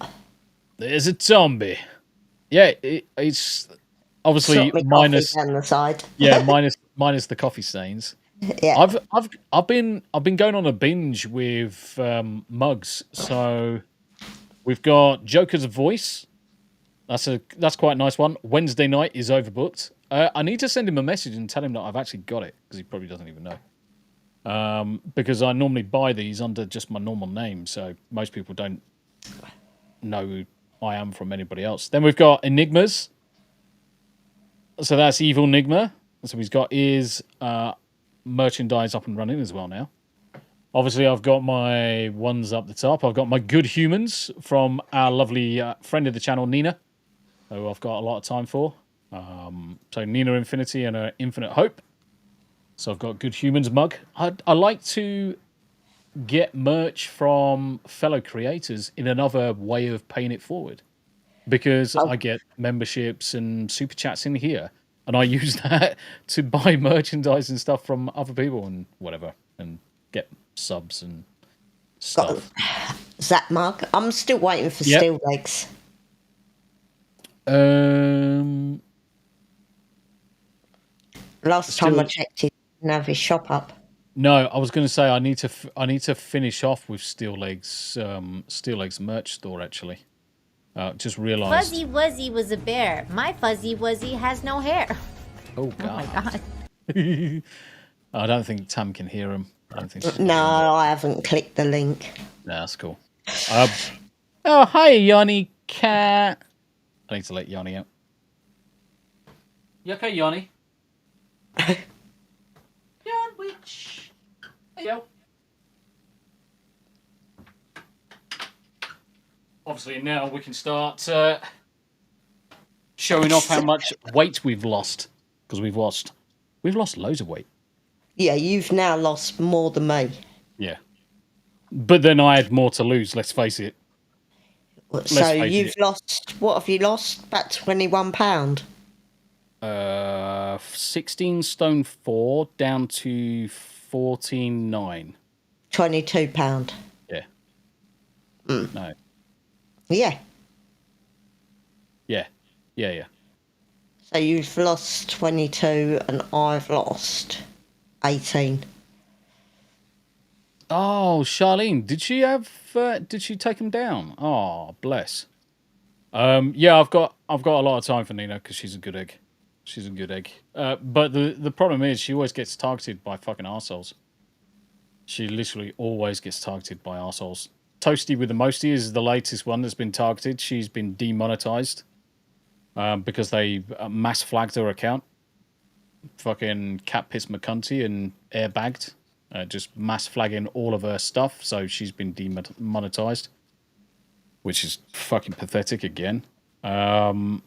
There's a Tombi. Yeah, it's obviously minus down the side. Yeah, minus the coffee stains. Yeah. I've been going on a binge with mugs. So We've got Joker's Voice. That's quite a nice one. Wednesday night is overbooked. I need to send him a message and tell him that I've actually got it, because he probably doesn't even know. Because I normally buy these under just my normal name, so most people don't know who I am from anybody else. Then we've got Enigmas. So that's Evil Enigma. So he's got his merchandise up and running as well now. Obviously, I've got my ones up the top. I've got my Good Humans from our lovely friend of the channel, Nina, who I've got a lot of time for. So Nina Infinity and Infinite Hope. So I've got Good Humans mug. I like to get merch from fellow creators in another way of paying it forward, because I get memberships and super chats in here, and I use that to buy merchandise and stuff from other people and whatever, and get subs and stuff. That mug. I'm still waiting for Steel Legs. Last time I checked, he didn't have his shop up. No, I was going to say I need to finish off with Steel Legs merch store actually. Just realised. Fuzzy Wuzzy was a bear. My Fuzzy Wuzzy has no hair. Oh God! Oh my God! I don't think Tam can hear him. I don't think. No, I haven't clicked the link. Nah, that's cool. Oh, hi, Yanni Cat. I need to let Yanni out. You okay, Yanni? Yanwich. There you go. Obviously, now we can start showing off how much weight we've lost, because we've lost loads of weight. Yeah, you've now lost more than me. Yeah, but then I had more to lose. Let's face it. So you've lost. What have you lost? About £21. 16 stone 4 down to 14.9. £22. Yeah. No. Yeah. Yeah. So you've lost 22 and I've lost 18. Oh, Charlene, did she take him down? Oh, bless. Yeah, I've got a lot of time for Nina because she's a good egg. But the problem is she always gets targeted by fucking arseholes. She literally always gets targeted by arseholes. Toasty with the Mosty is the latest one that's been targeted. She's been demonetized because they mass flagged her account. Fucking cat piss McCunty and airbagged. Just mass flagging all of her stuff. So she's been demonetized. Which is fucking pathetic again. And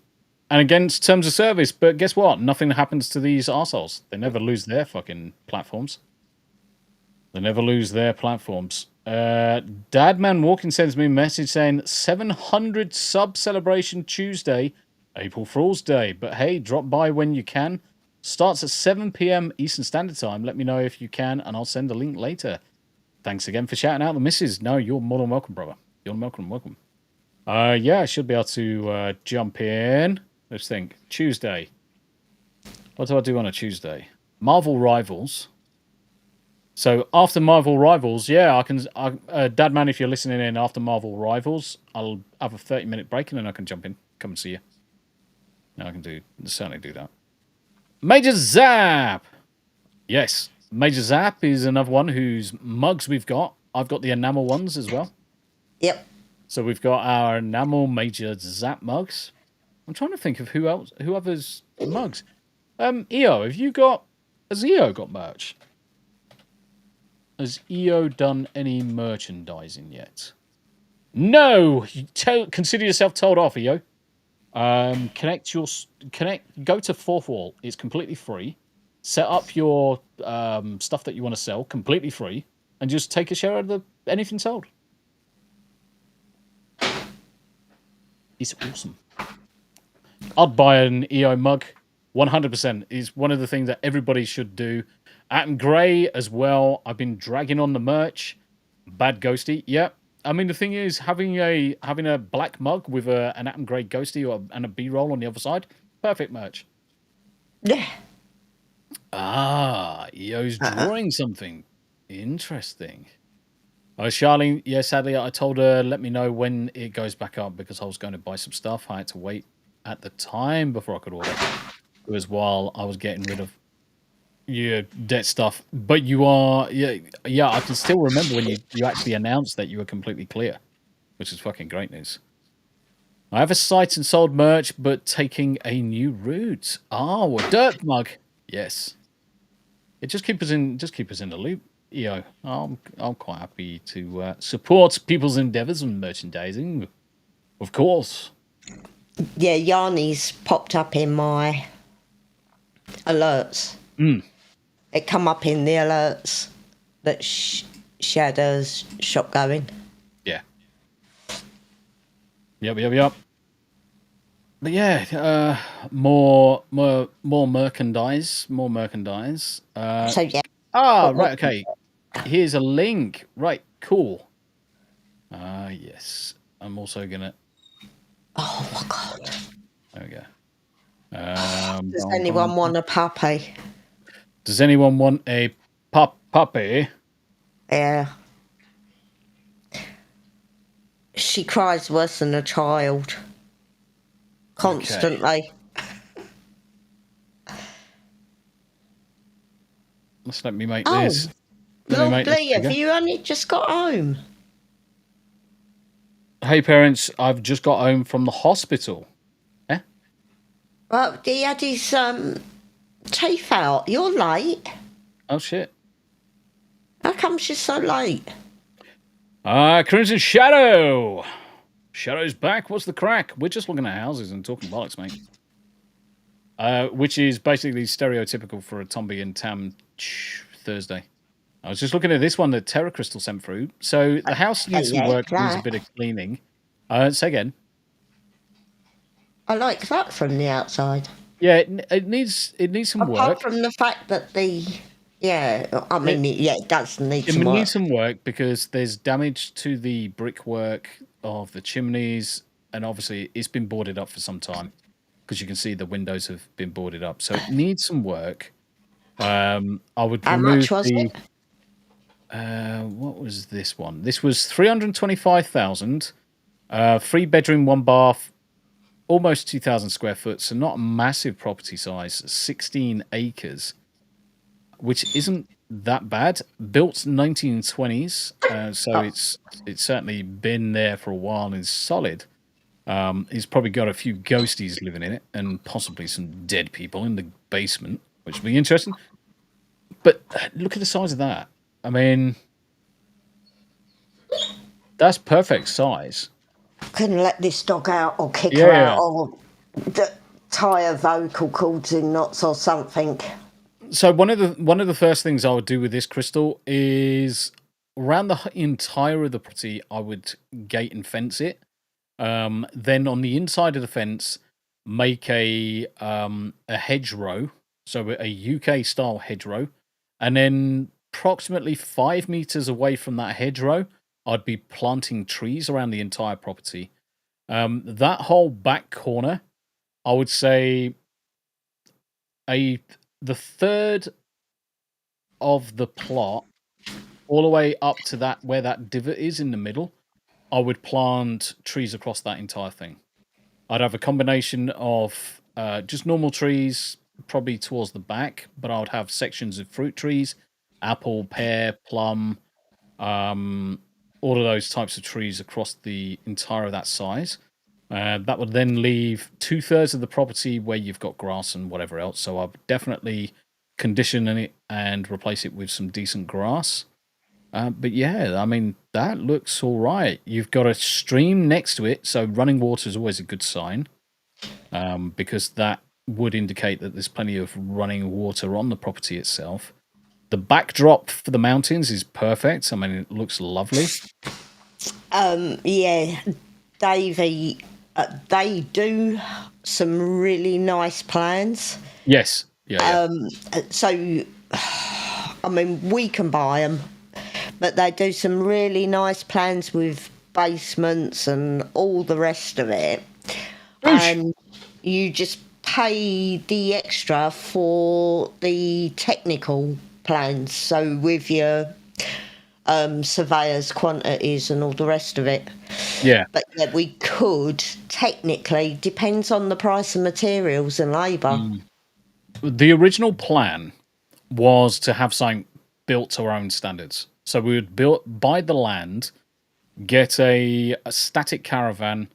against terms of service. But guess what? Nothing happens to these arseholes. They never lose their fucking platforms. Dadman Walking sends me a message saying 700 sub celebration Tuesday, April Fool's Day. But hey, drop by when you can. Starts at 7 p.m. Eastern Standard Time. Let me know if you can, and I'll send a link later. Thanks again for shouting out the missus. No, you're more than welcome, brother. You're welcome. Yeah, I should be able to jump in. Let's think. Tuesday. What do I do on a Tuesday? Marvel Rivals. So after Marvel Rivals, yeah, I can. Dadman, if you're listening in after Marvel Rivals, I'll have a 30-minute break and then I can jump in, come and see you. No, I can certainly do that. Major Zap. Yes, Major Zap is another one whose mugs we've got. I've got the enamel ones as well. Yep. So we've got our enamel Major Zap mugs. I'm trying to think of who others mugs. EO, has EO got merch? Has EO done any merchandising yet? No! Consider yourself told off, EO. Go to Fourth Wall. It's completely free. Set up your stuff that you want to sell, completely free, and just take a share of anything sold. It's awesome. I'd buy an EO mug. 100% is one of the things that everybody should do. Atom Grey as well. I've been dragging on the merch. Bad Ghosty. Yeah. I mean, the thing is, having a black mug with an Atom Grey Ghosty and a B-roll on the other side, perfect merch. Yeah. EO's drawing something. Interesting. Charlene, yeah, sadly, I told her, let me know when it goes back up because I was going to buy some stuff. I had to wait at the time before I could order. It was while I was getting rid of debt stuff. But you are, I can still remember when you actually announced that you were completely clear, which is fucking great news. I have a site and sold merch, but taking a new route. Oh, a dirt mug. Yes. It just keep us in the loop. I'm quite happy to support people's endeavours in merchandising, of course. Yeah, Yanni's popped up in my alerts. It come up in the alerts that she had a shop going. Yeah. Yep. But yeah, more merchandise. So yeah. Right, okay. Here's a link. Right, cool. Yes. I'm also gonna. Oh my god. There we go. Does anyone want a puppy? Does anyone want a puppy? Yeah. She cries worse than a child. Constantly. Let me make this. Lovely. Have you only just got home? Hey parents, I've just got home from the hospital. Well, he had his teeth out. You're late. Oh shit. How come she's so late? Crimson Shadow. Shadow's back. What's the crack? We're just looking at houses and talking bollocks, mate. Which is basically stereotypical for a Tombi and Tam Thursday. I was just looking at this one that Terra Crystal sent through. So the house needs some work, needs a bit of cleaning. Say again. I like that from the outside. Yeah, it needs some work. Apart from the fact that it does need some work. It needs some work because there's damage to the brickwork of the chimneys, and obviously it's been boarded up for some time because you can see the windows have been boarded up. So it needs some work. I would How remove much was it? What was this one? This was 325,000. 3-bedroom, 1 bath, almost 2,000 square foot. So not a massive property size. 16 acres, which isn't that bad. Built 1920s, so it's certainly been there for a while and is solid. It's probably got a few ghosties living in it and possibly some dead people in the basement, which would be interesting. But look at the size of that. I mean, that's perfect size. Couldn't let this dog out or kick her out or tie her vocal cords in knots or something. So one of the first things I would do with this crystal is around the entire of the property, I would gate and fence it. Then on the inside of the fence, make a hedgerow, so a UK style hedgerow, and then approximately 5 meters away from that hedgerow, I'd be planting trees around the entire property. That whole back corner, I would say the third of the plot, all the way up to that where that divot is in the middle, I would plant trees across that entire thing. I'd have a combination of just normal trees, probably towards the back, but I would have sections of fruit trees, apple, pear, plum, all of those types of trees across the entire of that size. That would then leave 2/3 of the property where you've got grass and whatever else. So I'll definitely condition it and replace it with some decent grass. But yeah, I mean, that looks all right. You've got a stream next to it, so running water is always a good sign, because that would indicate that there's plenty of running water on the property itself. The backdrop for the mountains is perfect. I mean, it looks lovely. Yeah, Davey, they do some really nice plans. Yes. Yeah. So, I mean, we can buy them, but they do some really nice plans with basements and all the rest of it. And you just pay the extra for the technical plans. So with your surveyors' quantities and all the rest of it. Yeah. But yeah, we could technically, depends on the price of materials and labour. The original plan was to have something built to our own standards. So we would buy the land, get a static caravan,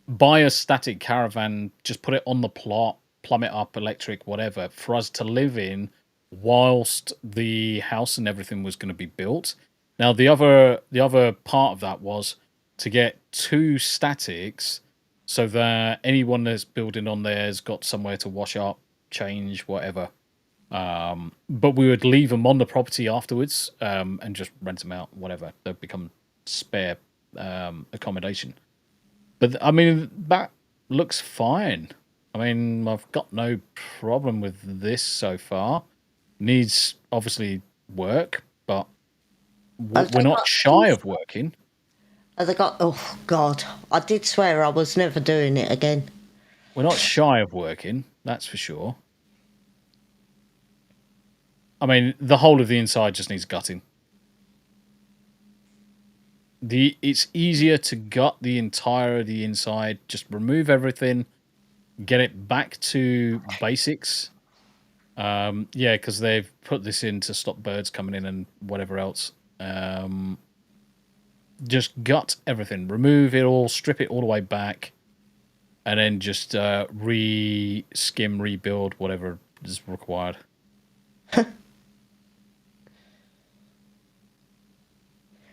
buy a static caravan, just put it on the plot, plumb it up, electric, whatever, for us to live in whilst the house and everything was going to be built. Now, the other part of that was to get 2 statics so that anyone that's building on there has got somewhere to wash up, change, whatever. But we would leave them on the property afterwards and just rent them out, whatever. They'd become spare accommodation. But, I mean, that looks fine. I mean, I've got no problem with this so far. Needs, obviously, work, but we're not shy of working. Have they got... Oh, God. I did swear I was never doing it again. We're not shy of working, that's for sure. I mean, the whole of the inside just needs gutting. It's easier to gut the entire of the inside, just remove everything, get it back to basics. Yeah, because they've put this in to stop birds coming in and whatever else. Just gut everything, remove it all, strip it all the way back, and then just re-skim, rebuild whatever is required.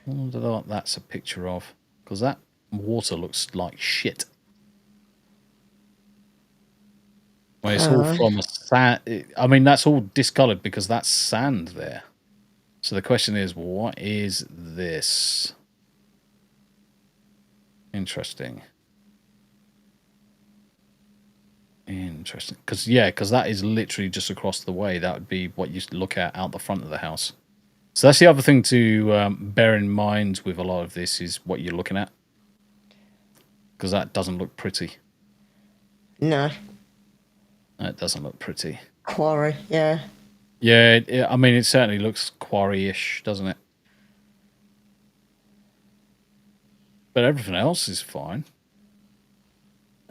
I wonder what that's a picture of, because that water looks like shit. Well, it's all from a sand. I mean, that's all discoloured because that's sand there. So the question is, what is this? Interesting. Interesting. Because that is literally just across the way. That would be what you look at out the front of the house. So that's the other thing to bear in mind with a lot of this is what you're looking at. Because that doesn't look pretty. No. It doesn't look pretty. Quarry, yeah. Yeah, I mean, it certainly looks quarry-ish, doesn't it? But everything else is fine.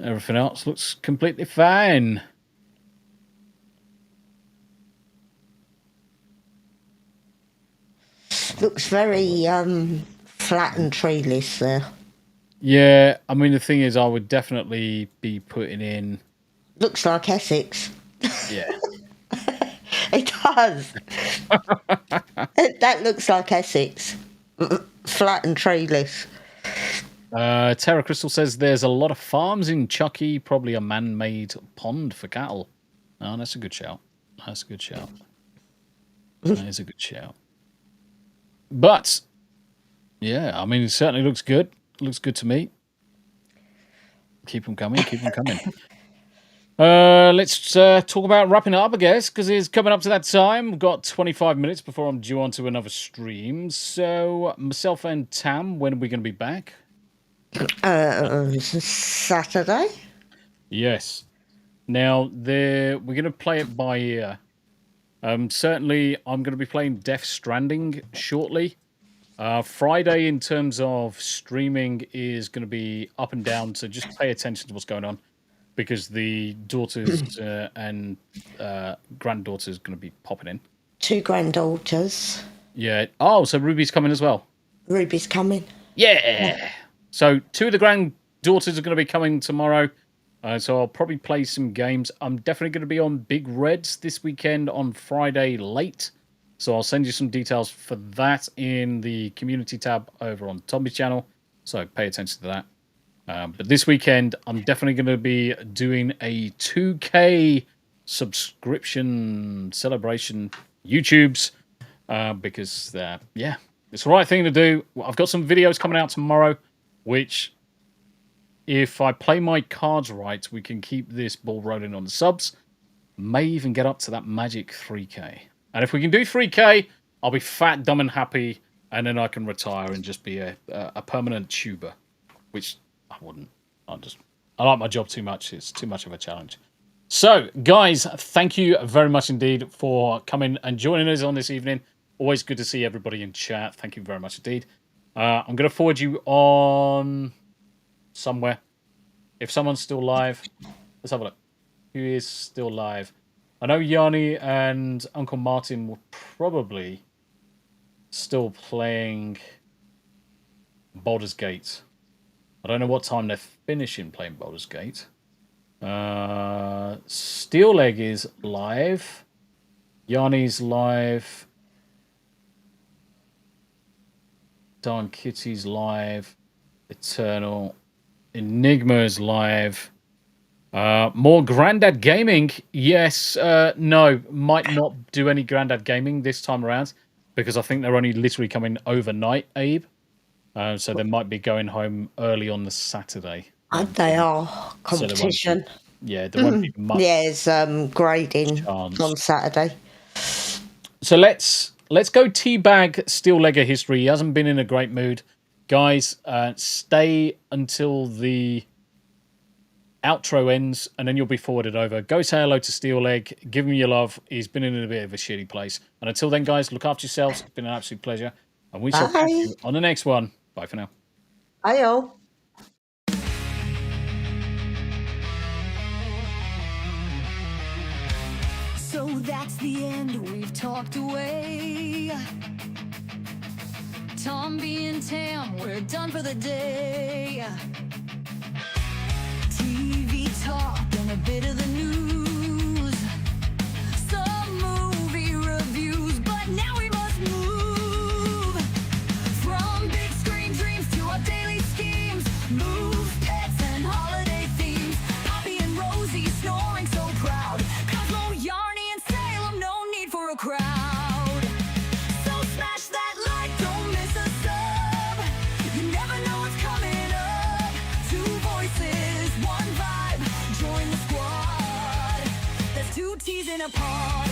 Everything else looks completely fine. Looks very flat and treeless there. Yeah, I mean, the thing is, I would definitely be putting in... Looks like Essex. Yeah. It does. That looks like Essex. Flat and treeless. Terra Crystal says there's a lot of farms in Chucky, probably a man-made pond for cattle. Oh, that's a good shout. That's a good shout. That is a good shout. But, yeah, I mean, it certainly looks good. Looks good to me. Keep them coming, keep them coming. Let's talk about wrapping it up, I guess, because it's coming up to that time. We've got 25 minutes before I'm due on to another stream. So, myself and Tam, when are we going to be back? Saturday? Yes. Now, we're going to play it by ear. Certainly, I'm going to be playing Death Stranding shortly. Friday, in terms of streaming, is going to be up and down, so just pay attention to what's going on. Because the daughters and granddaughters going to be popping in. 2 granddaughters. Yeah. Oh, so Ruby's coming as well. Ruby's coming. Yeah. So 2 of the granddaughters are going to be coming tomorrow. So I'll probably play some games. I'm definitely going to be on Big Reds this weekend on Friday late. So I'll send you some details for that in the community tab over on Tombi's channel. So pay attention to that. But this weekend, I'm definitely going to be doing a 2K subscription celebration YouTubes because, yeah, it's the right thing to do. I've got some videos coming out tomorrow, which, if I play my cards right, we can keep this ball rolling on the subs. May even get up to that magic 3K. And if we can do 3K, I'll be fat, dumb, and happy, and then I can retire and just be a permanent tuber, which... I wouldn't. I like my job too much. It's too much of a challenge. So, guys, thank you very much indeed for coming and joining us on this evening. Always good to see everybody in chat. Thank you very much indeed. I'm going to forward you on somewhere. If someone's still live, let's have a look. Who is still live? I know Yanni and Uncle Martin were probably still playing Baldur's Gate. I don't know what time they're finishing playing Baldur's Gate. Steel Leg is live. Yanni's live. Darn Kitty's live. Eternal. Enigma's live. More Grandad Gaming. Yes. No. Might not do any Grandad Gaming this time around because I think they're only literally coming overnight, Abe. So they might be going home early on the Saturday. They are competition. So there won't be much. There's grading chance on Saturday. So let's go teabag Steel Legger history. He hasn't been in a great mood. Guys, stay until the outro ends, and then you'll be forwarded over. Go say hello to Steel Leg. Give him your love. He's been in a bit of a shitty place. And until then, guys, look after yourselves. It's been an absolute pleasure. And we shall catch you on the next one. Bye for now. Bye, all. So that's the end, we've talked away. Tombi and Tam, we're done for the day. TV talk and a bit of the news. Some movie reviews, but now we must move. From big screen dreams to our daily schemes. Move, pets and holiday themes. Poppy and Rosie snoring so proud. Cosmo, Yarny and Salem, no need for a crowd. So smash that like, don't miss a sub. You never know what's coming up. 2 voices, 1 vibe, join the squad. There's 2 T's in a pod.